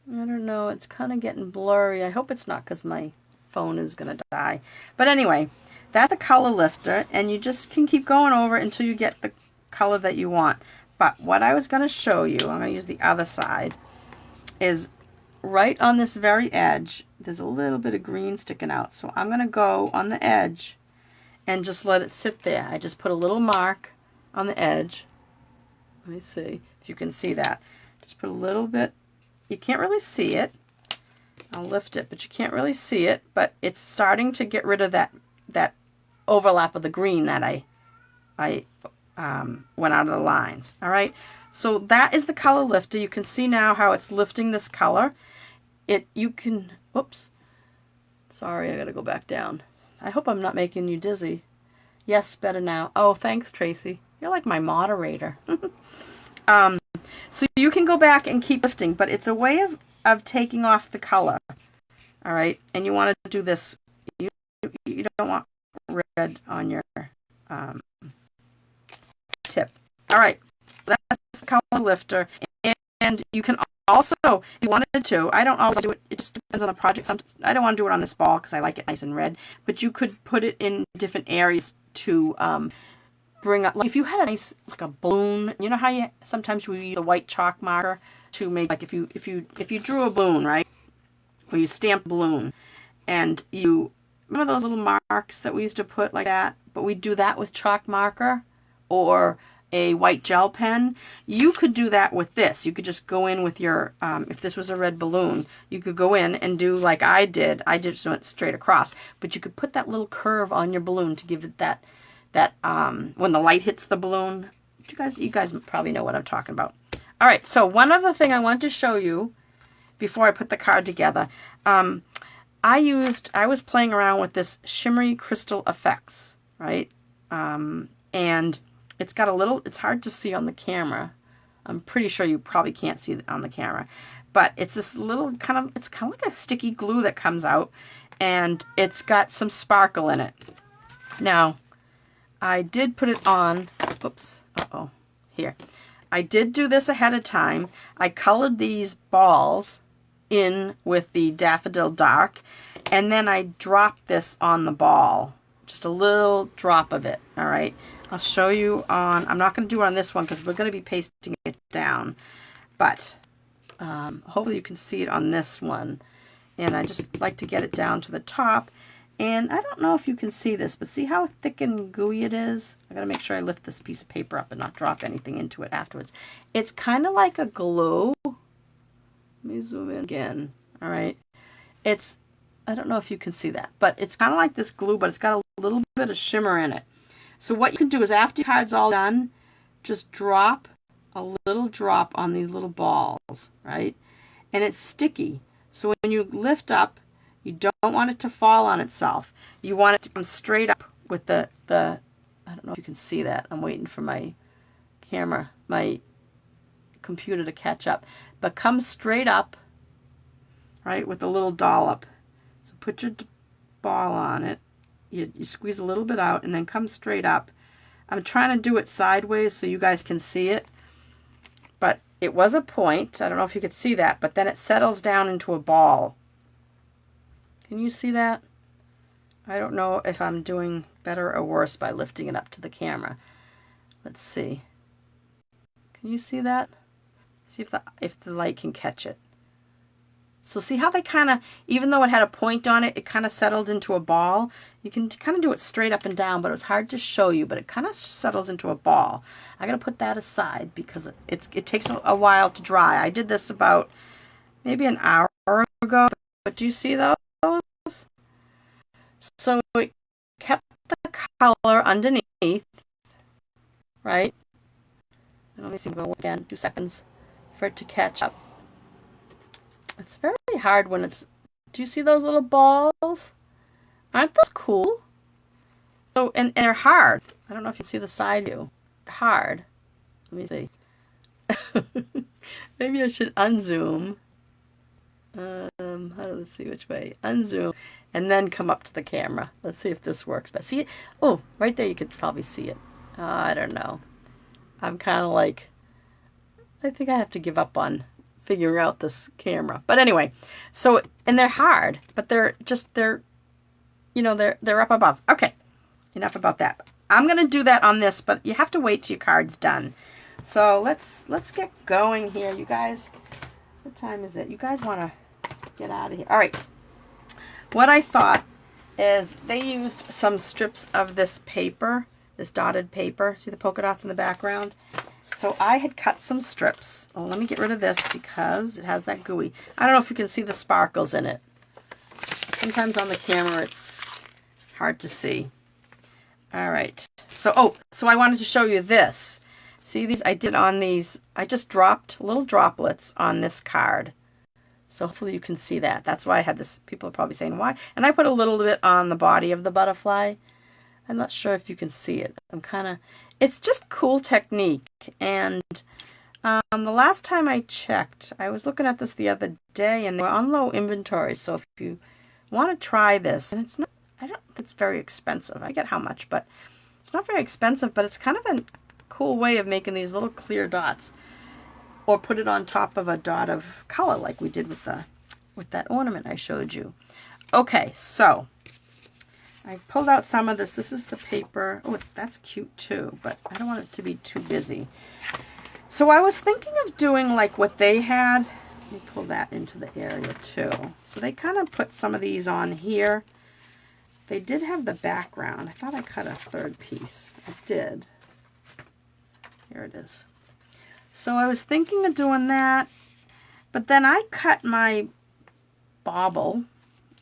I don't know. It's kind of getting blurry. I hope it's not because my phone is going to die. But anyway, that's the color lifter, and you just can keep going over until you get the color that you want. But what I was going to show you, I'm going to use the other side, is right on this very edge, there's a little bit of green sticking out. So I'm going to go on the edge and just let it sit there. I just put a little mark on the edge. Let me see if you can see that. Just put a little bit. You can't really see it. I'll lift it, but you can't really see it. But it's starting to get rid of that overlap of the green that I went out of the lines. All right. So that is the color lifter. You can see now how it's lifting this color. You can. Oops. Sorry, I gotta go back down. I hope I'm not making you dizzy. Yes, better now. Oh, thanks, Tracy. You're like my moderator. So you can go back and keep lifting, but it's a way of taking off the color. All right, and you want to do this. You don't want red on your tip. All right, that's the color lifter, and you can also, if you wanted to, I don't always do it. It just depends on the project. Sometimes I don't want to do it on this ball because I like it nice and red. But you could put it in different areas to bring up. Like if you had a nice, like a balloon, you know how you sometimes we use a white chalk marker to make, like if you drew a balloon, right, or you stamped a balloon, and you remember those little marks that we used to put like that, but we do that with chalk marker or a white gel pen. You could do that with this. You could just go in with your, if this was a red balloon, you could go in and do like I did. I just went straight across, but you could put that little curve on your balloon to give it that when the light hits the balloon. You guys probably know what I'm talking about. All right, so one other thing I wanted to show you before I put the card together. I was playing around with this shimmery crystal effects, right? And it's got a little, it's hard to see on the camera. I'm pretty sure you probably can't see it on the camera, but it's this little it's kind of like a sticky glue that comes out, and it's got some sparkle in it. Now, I did put it on, oops, here. I did do this ahead of time. I colored these balls in with the Daffodil Dark, and then I dropped this on the ball. Just a little drop of it, all right? I'll show you on, I'm not going to do it on this one because we're going to be pasting it down, but hopefully you can see it on this one. And I just like to get it down to the top. And I don't know if you can see this, but see how thick and gooey it is? I got to make sure I lift this piece of paper up and not drop anything into it afterwards. It's kind of like a glue. Let me zoom in again. All right. I don't know if you can see that, but it's kind of like this glue, but it's got a little bit of shimmer in it. So what you can do is after your card's all done, just drop a little drop on these little balls, right? And it's sticky. So when you lift up, you don't want it to fall on itself. You want it to come straight up with the I don't know if you can see that. I'm waiting for my camera, my computer to catch up. But come straight up, right, with a little dollop. So put your ball on it. You squeeze a little bit out and then come straight up. I'm trying to do it sideways so you guys can see it. But it was a point. I don't know if you could see that, but then it settles down into a ball. Can you see that? I don't know if I'm doing better or worse by lifting it up to the camera. Let's see. Can you see that? See if the light can catch it. So see how they kind of, even though it had a point on it, it kind of settled into a ball. You can kind of do it straight up and down, but it was hard to show you, but it kind of settles into a ball. I got to put that aside because it takes a while to dry. I did this about maybe an hour ago, but do you see those? So it kept the color underneath, right? Let me see, go again, 2 seconds for it to catch up. It's very hard when it's, do you see those little balls? Aren't those cool? So, and they're hard. I don't know if you can see the side view. They're hard. Let me see. Maybe I should unzoom. Let's see which way. Unzoom. And then come up to the camera. Let's see if this works. But see it? Oh, right there you could probably see it. I don't know. I'm kind of like, I think I have to give up on figuring out this camera. But anyway, so, and they're hard, but they're up above. Okay. enough about that. I'm going to do that on this, but you have to wait till your card's done. So let's get going here, you guys. What time is it? You guys want to get out of here. All right. What I thought is they used some strips of this paper, this dotted paper. See the polka dots in the background? So I had cut some strips. Oh, let me get rid of this because it has that gooey. I don't know if you can see the sparkles in it. Sometimes on the camera it's hard to see. All right. So I wanted to show you this. See these? I did on these. I just dropped little droplets on this card. So hopefully you can see that. That's why I had this. People are probably saying why. And I put a little bit on the body of the butterfly. I'm not sure if you can see it. It's just cool technique. And the last time I checked, I was looking at this the other day and they were on low inventory. So if you want to try this, and it's not, I don't think it's very expensive. I get how much, but it's not very expensive, but it's kind of a cool way of making these little clear dots, or put it on top of a dot of color like we did with that ornament I showed you. Okay, so I pulled out some of this. This is the paper. Oh, that's cute too, but I don't want it to be too busy. So I was thinking of doing like what they had. Let me pull that into the area too. So they kind of put some of these on here. They did have the background. I thought I cut a third piece. I did. Here it is. So I was thinking of doing that, but then I cut my bauble,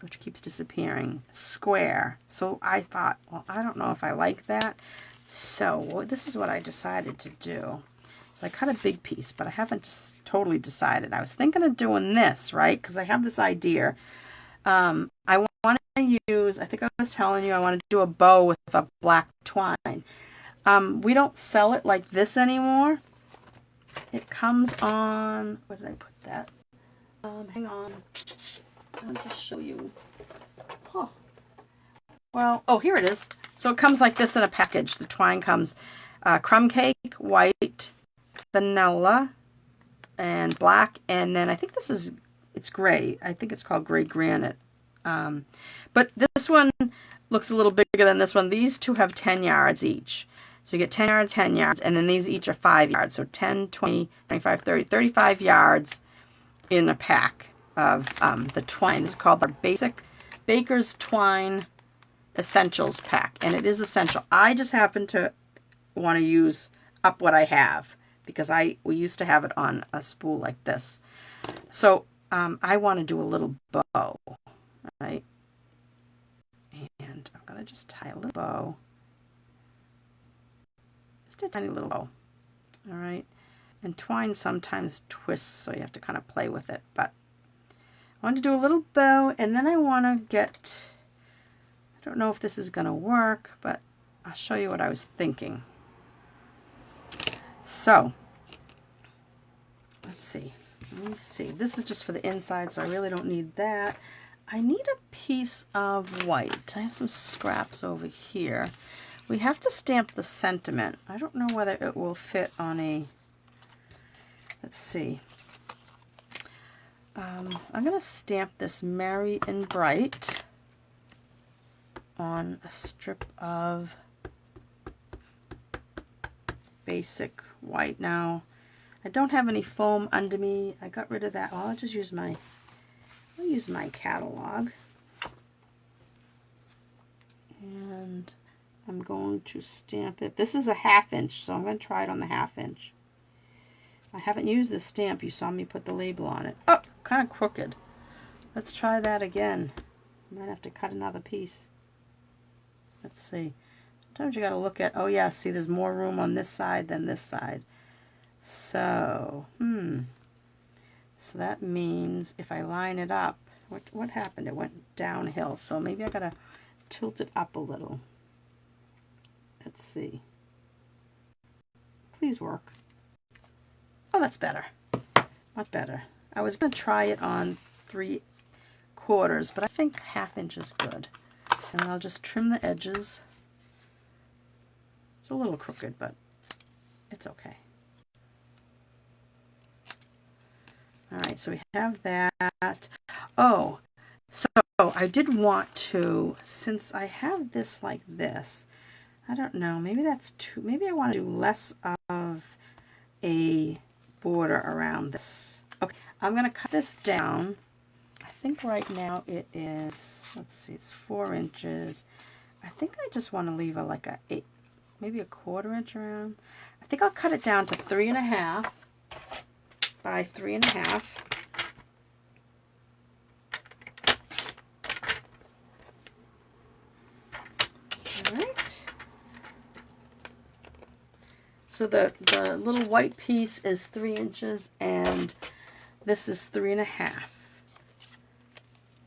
which keeps disappearing, square. So I thought, well, I don't know if I like that. So this is what I decided to do. So I cut a big piece, but I haven't just totally decided. I was thinking of doing this, right? Because I have this idea. I want to use, I think I was telling you, I want to do a bow with a black twine. We don't sell it like this anymore. It comes on, where did I put that? Hang on. I'll just show you. Oh. Well, oh, here it is. So it comes like this in a package. The twine comes crumb cake, white, vanilla, and black. And then I think it's gray. I think it's called gray granite. But this one looks a little bigger than this one. These two have 10 yards each. So you get 10 yards, and then these each are 5 yards. So 10, 20, 25, 30, 35 yards in a pack of the twine. This is called our Basic Baker's Twine Essentials Pack, and it is essential. I just happen to want to use up what I have because we used to have it on a spool like this. So I want to do a little bow, right? And I'm going to just tie a little bow. A tiny little bow. All right, and twine sometimes twists, so you have to kind of play with it, but I want to do a little bow, and then I want to get, I don't know if this is going to work, but I'll show you what I was thinking. So let's see, let me see, this is just for the inside, so I really don't need that. I need a piece of white. I have some scraps over here. We have to stamp the sentiment. I don't know whether it will fit on a, let's see. I'm going to stamp this Merry and Bright on a strip of basic white. Now, I don't have any foam under me. I got rid of that. Well, I'll just use my, catalog. And I'm going to stamp it. This is a 1/2 inch, so I'm going to try it on the 1/2 inch. I haven't used this stamp. You saw me put the label on it. Oh, kind of crooked. Let's try that again. I might have to cut another piece. Let's see. Sometimes you got to look at, oh yeah, see there's more room on this side than this side. So, so that means if I line it up, what happened? It went downhill. So maybe I got to tilt it up a little. Let's see. Please work. Oh, that's better. Much better. I was going to try it on 3/4, but I think 1/2 inch is good. And I'll just trim the edges. It's a little crooked, but it's okay. All right, so we have that. Oh, So I did want to, since I have this like this, I don't know, maybe that's too, maybe I want to do less of a border around this. Okay, I'm going to cut this down. I think right now it is, let's see, it's 4 inches. I think I just want to leave a like a 8, maybe a 1/4 inch around. I think I'll cut it down to 3.5 by 3.5. Alright. So the little white piece is 3 inches and this is 3.5.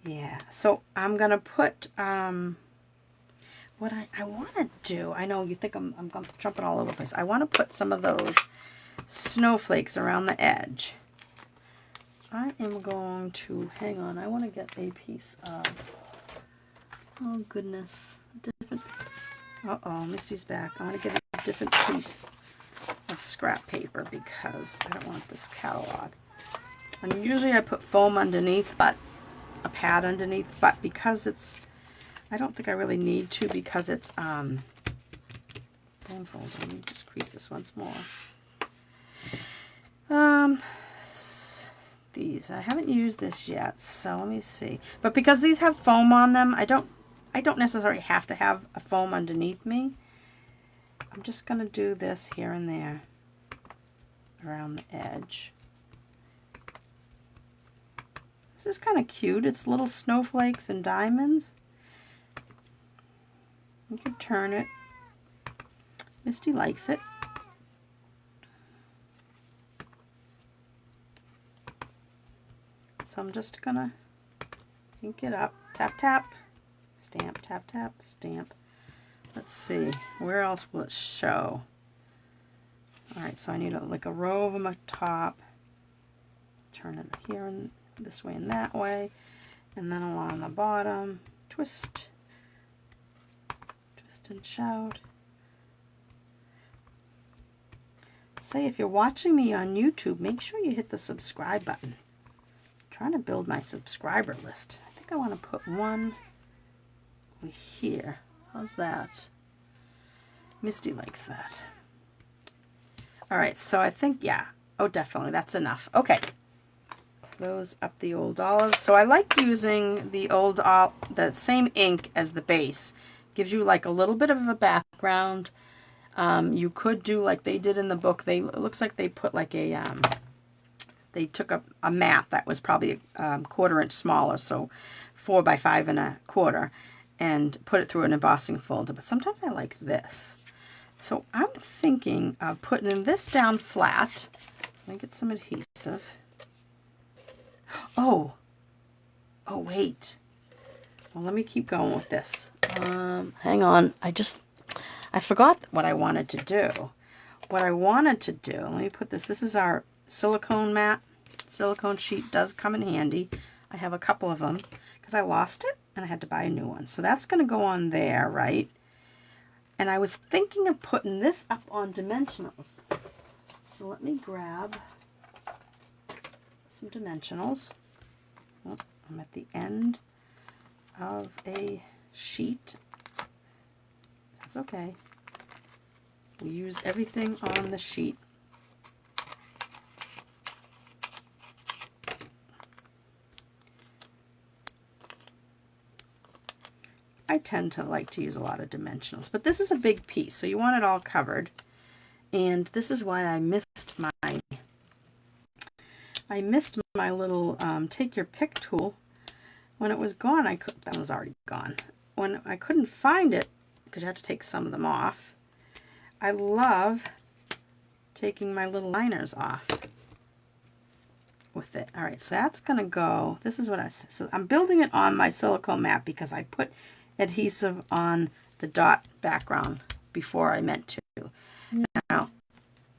Yeah, so I'm gonna put what I want to do. I know you think I'm jumping all over the place. I want to put some of those snowflakes around the edge. I am going to, hang on, I want to get a piece of, oh goodness, different, uh-oh, Misty's back. I want to get a different piece of scrap paper because I don't want this catalog. And usually I put foam underneath, but a pad underneath, but because it's, I don't think I really need to because it's blindfolded. Let me just crease this once more. These, I haven't used this yet, so let me see. But because these have foam on them, I don't necessarily have to have a foam underneath me. I'm just going to do this here and there around the edge. This is kind of cute. It's little snowflakes and diamonds. You can turn it. Misty likes it. So I'm just gonna ink it up. Tap, tap. Stamp, tap, tap, stamp. Let's see. Where else will it show? Alright, so I need like a row of them up top. Turn it here and this way and that way. And then along the bottom. Twist. Twist and shout. Say, if you're watching me on YouTube, make sure you hit the subscribe button. I'm trying to build my subscriber list. I think I want to put one here. How's that? Misty likes that. Alright, so I think, yeah. Oh, definitely. That's enough. Okay. Close up the old olive. So I like using the old the same ink as the base. Gives you like a little bit of a background. You could do like they did in the book. It looks like they put like a they took a mat that was probably a 1/4 inch smaller, so 4 by 5 1/4, and put it through an embossing folder. But sometimes I like this. So I'm thinking of putting this down flat. So let me get some adhesive. Oh, wait. Well, let me keep going with this. Hang on. I forgot what I wanted to do. What I wanted to do, let me put this. This is our silicone mat. Silicone sheet does come in handy. I have a couple of them because I lost it and I had to buy a new one. So that's going to go on there, right? And I was thinking of putting this up on dimensionals. So let me grab some dimensionals. Oh, I'm at the end of a sheet. That's okay. We use everything on the sheet. I tend to like to use a lot of dimensionals, but this is a big piece, so you want it all covered. And this is why I missed my little take your pick tool. When it was gone, that one was already gone. When I couldn't find it, because you have to take some of them off, I love taking my little liners off with it. All right, so that's going to go, this is what I said. So I'm building it on my silicone mat because I put adhesive on the dot background before I meant to. Now,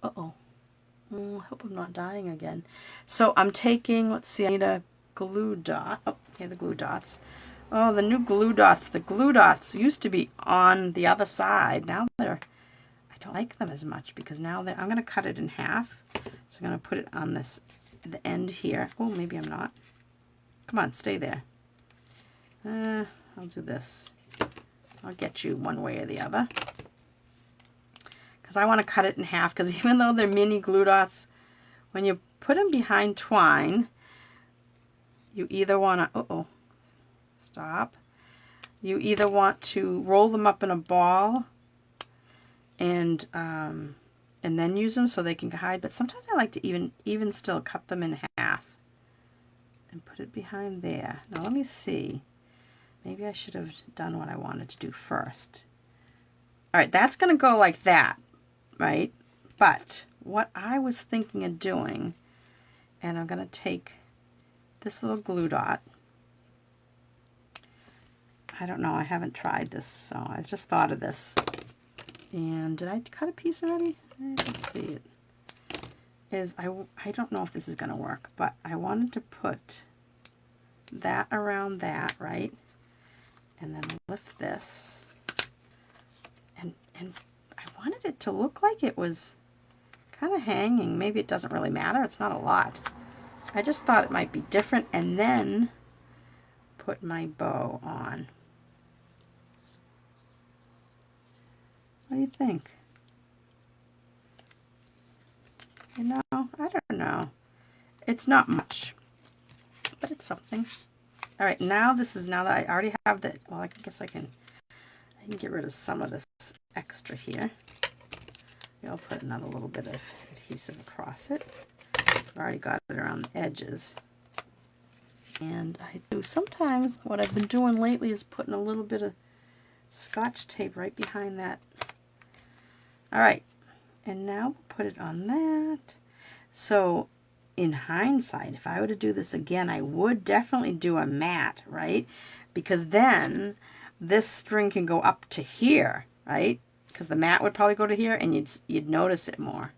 I hope I'm not dying again. So I'm taking, let's see, I need a glue dot. Oh, here are the glue dots. Oh, the new glue dots. The glue dots used to be on the other side. Now I don't like them as much because now I'm going to cut it in half. So I'm going to put it on the end here. Oh, maybe I'm not. Come on, stay there. I'll do this. I'll get you one way or the other. Because I want to cut it in half, because even though they're mini glue dots, when you put them behind twine, you either want to, stop. You either want to roll them up in a ball and then use them so they can hide, but sometimes I like to even still cut them in half and put it behind there. Now let me see. Maybe I should have done what I wanted to do first. All right, that's going to go like that, right? But what I was thinking of doing, and I'm going to take this little glue dot. I don't know, I haven't tried this, so I just thought of this. And did I cut a piece already? Let's see it. I don't know if this is going to work, but I wanted to put that around that, right? And then lift this. And I wanted it to look like it was kind of hanging. Maybe it doesn't really matter. It's not a lot. I just thought it might be different, and then put my bow on. What do you think? You know, I don't know. It's not much, but it's something. All right, now now that I already have the, well, I guess I can get rid of some of this extra here. I'll put another little bit of adhesive across it. I've already got it around the edges. And I do sometimes, what I've been doing lately is putting a little bit of Scotch tape right behind that. All right, and now we'll put it on that. So in hindsight, if I were to do this again, I would definitely do a mat, right? Because then this string can go up to here, right? Because the mat would probably go to here, and you'd notice it more.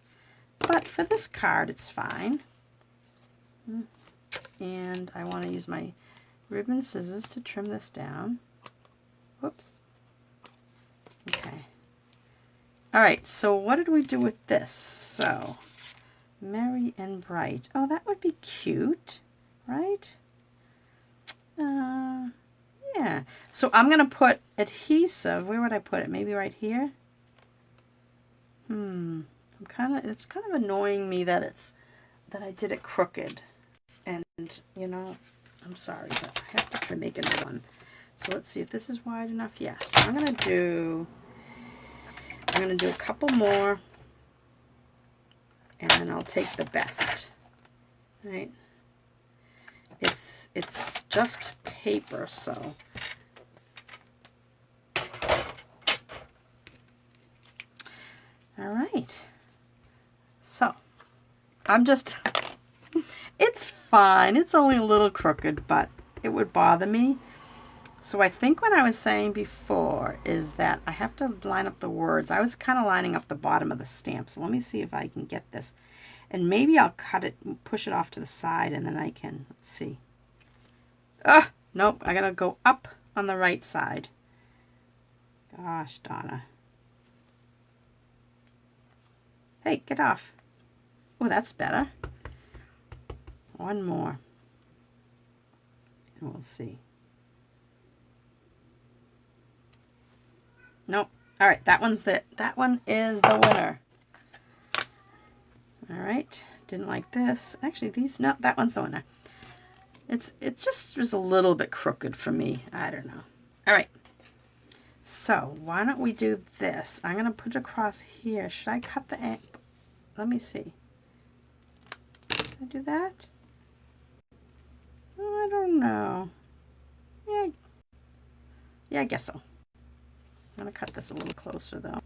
But for this card, it's fine. And I want to use my ribbon scissors to trim this down. Whoops. Okay. All right, so what did we do with this? So, merry and bright. Oh, that would be cute, right? Yeah. So I'm going to put adhesive. Where would I put it? Maybe right here? It's kind of annoying me that I did it crooked. And, you know, I'm sorry, but I have to make a new one. So let's see if this is wide enough. Yes. I'm going to do a couple more, and then I'll take the best. Right? It's just paper, so all right. So I'm just it's fine. It's only a little crooked, but it would bother me. So I think what I was saying before is that I have to line up the words. I was kind of lining up the bottom of the stamp. So let me see if I can get this. And maybe I'll cut it, push it off to the side, and then I can, let's see. Nope, I gotta go up on the right side. Gosh, Donna. Hey, get off. Oh, that's better. One more. And we'll see. Nope. All right, that one is the winner. All right, didn't like this. Actually, that one's the winner. It's just a little bit crooked for me. I don't know. All right. So why don't we do this? I'm gonna put it across here. Should I cut the end? Let me see. Should I do that? I don't know. Yeah, I guess so. I'm going to cut this a little closer though.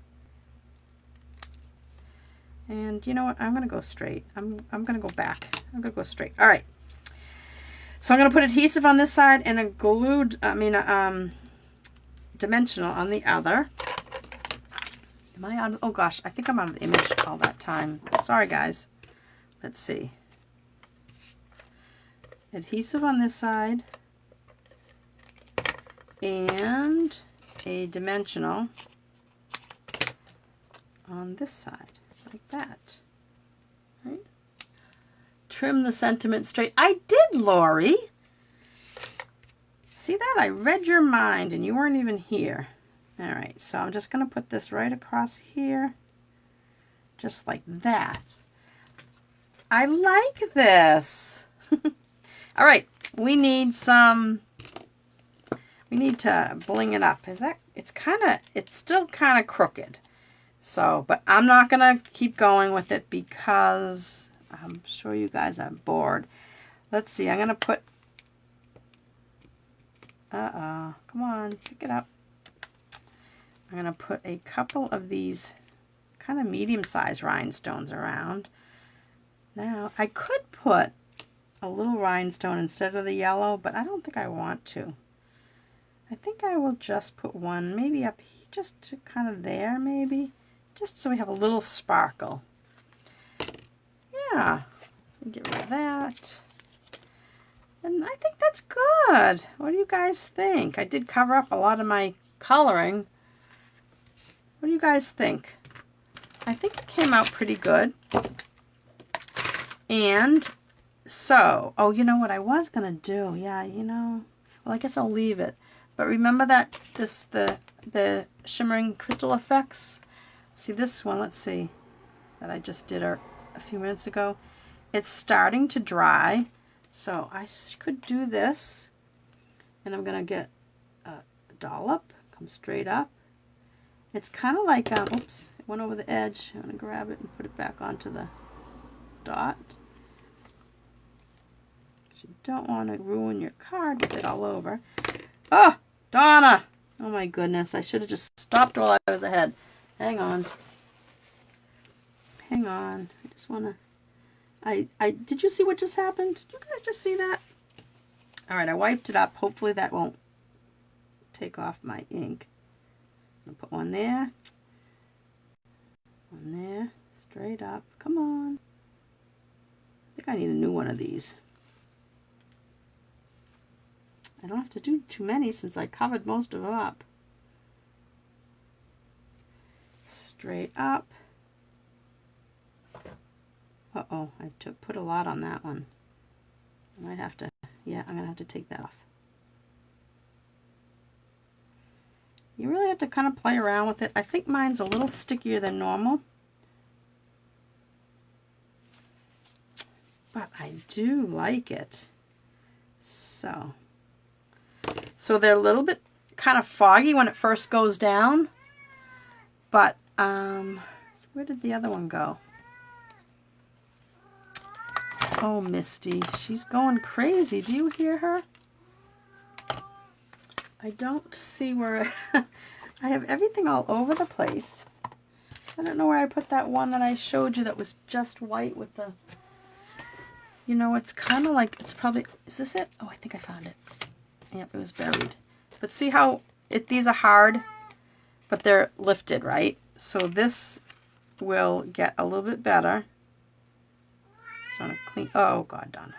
And you know what? I'm going to go straight. I'm going to go back. I'm going to go straight. All right. So I'm going to put adhesive on this side and a dimensional on the other. Am I on? Oh gosh, I think I'm out of the image all that time. Sorry guys. Let's see. Adhesive on this side and a dimensional on this side, like that. Right? Trim the sentiment straight. I did, Lori. See that? I read your mind and you weren't even here. All right, so I'm just going to put this right across here, just like that. I like this. All right, we need to bling it up. It's still kind of crooked. So, but I'm not going to keep going with it because I'm sure you guys are bored. Let's see, I'm going to put, come on, pick it up. I'm going to put a couple of these kind of medium-sized rhinestones around. Now, I could put a little rhinestone instead of the yellow, but I don't think I want to. I think I will just put one, maybe up here, just to kind of there, maybe. Just so we have a little sparkle. Yeah, get rid of that. And I think that's good. What do you guys think? I did cover up a lot of my coloring. What do you guys think? I think it came out pretty good. And so, oh, you know what I was going to do? Yeah, you know, well, I guess I'll leave it. But remember that the shimmering crystal effects? See this one, let's see, that I just did a few minutes ago. It's starting to dry. So I could do this. And I'm going to get a dollop, come straight up. It's kind of like, oops, it went over the edge. I'm going to grab it and put it back onto the dot. So you don't want to ruin your card with it all over. Oh, Donna! Oh my goodness, I should have just stopped while I was ahead. Hang on. Hang on. I just want to... did you see what just happened? Did you guys just see that? All right, I wiped it up. Hopefully that won't take off my ink. I'll put one there. One there. Straight up. Come on. I think I need a new one of these. I don't have to do too many since I covered most of them up. Straight up. Uh-oh, I put a lot on that one. I might have to, yeah, I'm going to have to take that off. You really have to kind of play around with it. I think mine's a little stickier than normal. But I do like it. So they're a little bit kind of foggy when it first goes down. But, where did the other one go? Oh, Misty, she's going crazy. Do you hear her? I don't see where... I have everything all over the place. I don't know where I put that one that I showed you that was just white with the... You know, it's kind of like... It's probably... Is this it? Oh, I think I found it. Yep, it was buried. But see how these are hard, but they're lifted, right? So this will get a little bit better. So I'm going to clean... Oh, God, Donna.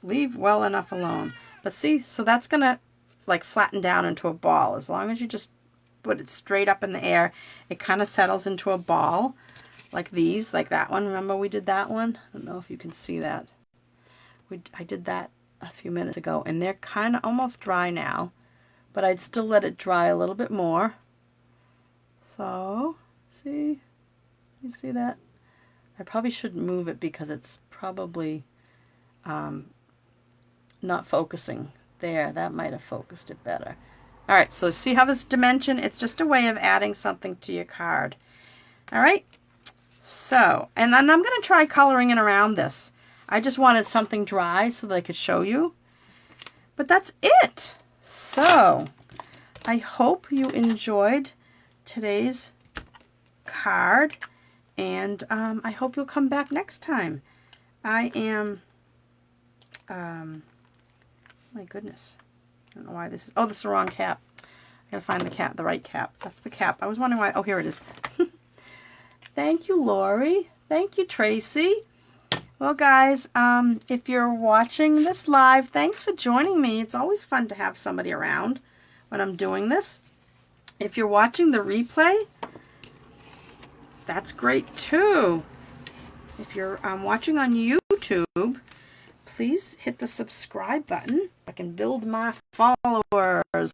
Leave well enough alone. But see, so that's going to like flatten down into a ball. As long as you just put it straight up in the air, it kind of settles into a ball like these, like that one. Remember we did that one? I don't know if you can see that. I did that a few minutes ago, and they're kind of almost dry now, but I'd still let it dry a little bit more. So, see? You see that? I probably shouldn't move it because it's probably not focusing. There, that might have focused it better. All right, so see how this dimension, it's just a way of adding something to your card. All right, so, and then I'm going to try coloring in around this. I just wanted something dry so that I could show you. But that's it. So, I hope you enjoyed today's card, and I hope you'll come back next time. I am, my goodness, I don't know why this is, oh, this is the wrong cap. I gotta find the cap, the right cap. That's the cap. I was wondering why, oh, here it is. Thank you, Lori. Thank you, Tracy. Well, guys, if you're watching this live, thanks for joining me. It's always fun to have somebody around when I'm doing this. If you're watching the replay, that's great too. If you're watching on YouTube, please hit the subscribe button. I can build my followers.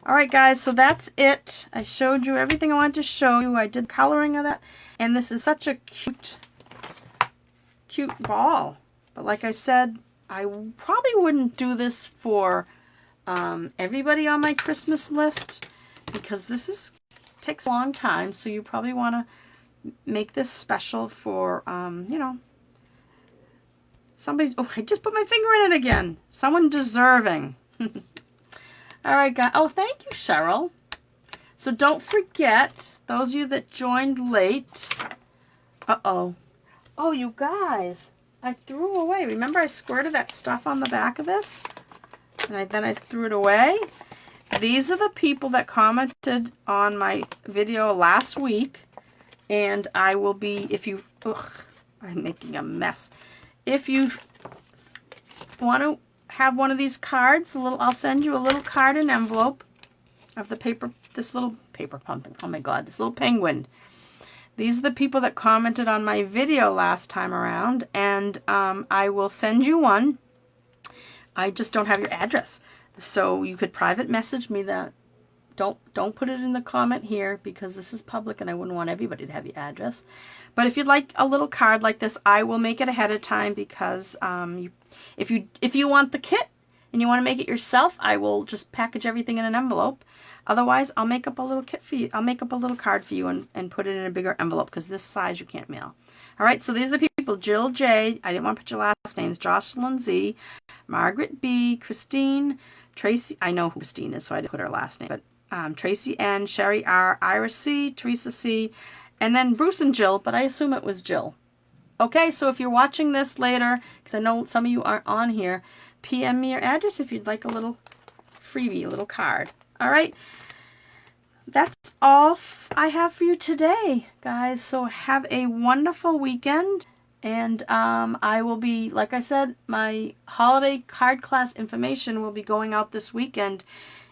Alright guys, so that's it. I showed you everything I wanted to show you. I did coloring of that. And this is such a cute ball. But like I said, I probably wouldn't do this for everybody on my Christmas list, because this takes a long time. So you probably want to make this special for, you know, somebody. Oh, I just put my finger in it again. Someone deserving. All right, guys. Oh, thank you, Cheryl. So don't forget, those of you that joined late. Uh-oh. Oh, you guys. I threw away. Remember I squirted that stuff on the back of this? And then I threw it away? These are the people that commented on my video last week. And I will be, if you... Ugh, I'm making a mess. If you want to have one of these cards, I'll send you a little card and envelope of the paper, this little paper pumpkin. Oh my God, this little penguin. These are the people that commented on my video last time around, and I will send you one. I just don't have your address, so you could private message me that. Don't put it in the comment here, because this is public and I wouldn't want everybody to have your address. But if you'd like a little card like this, I will make it ahead of time, because if you want the kit and you want to make it yourself, I will just package everything in an envelope. Otherwise, I'll make up a little kit for you. I'll make up a little card for you and put it in a bigger envelope, because this size you can't mail. All right, so these are the people: Jill J. I didn't want to put your last names. Jocelyn Z. Margaret B. Christine. Tracy. I know who Christine is, so I didn't put her last name. But Tracy N. Sherry R. Iris C. Teresa C. And then Bruce and Jill, but I assume it was Jill. Okay, so if you're watching this later, because I know some of you aren't on here, PM me your address if you'd like a little freebie, a little card. All right, that's all I have for you today, guys. So have a wonderful weekend. And I will be, like I said, my holiday card class information will be going out this weekend.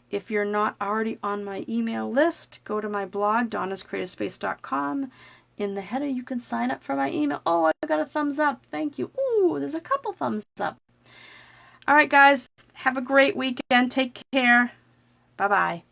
If you're not already on my email list, go to my blog, donnascreativespace.com. In the header, you can sign up for my email. Oh, I got a thumbs up. Thank you. Ooh, there's a couple thumbs up. All right, guys. Have a great weekend. Take care. Bye-bye.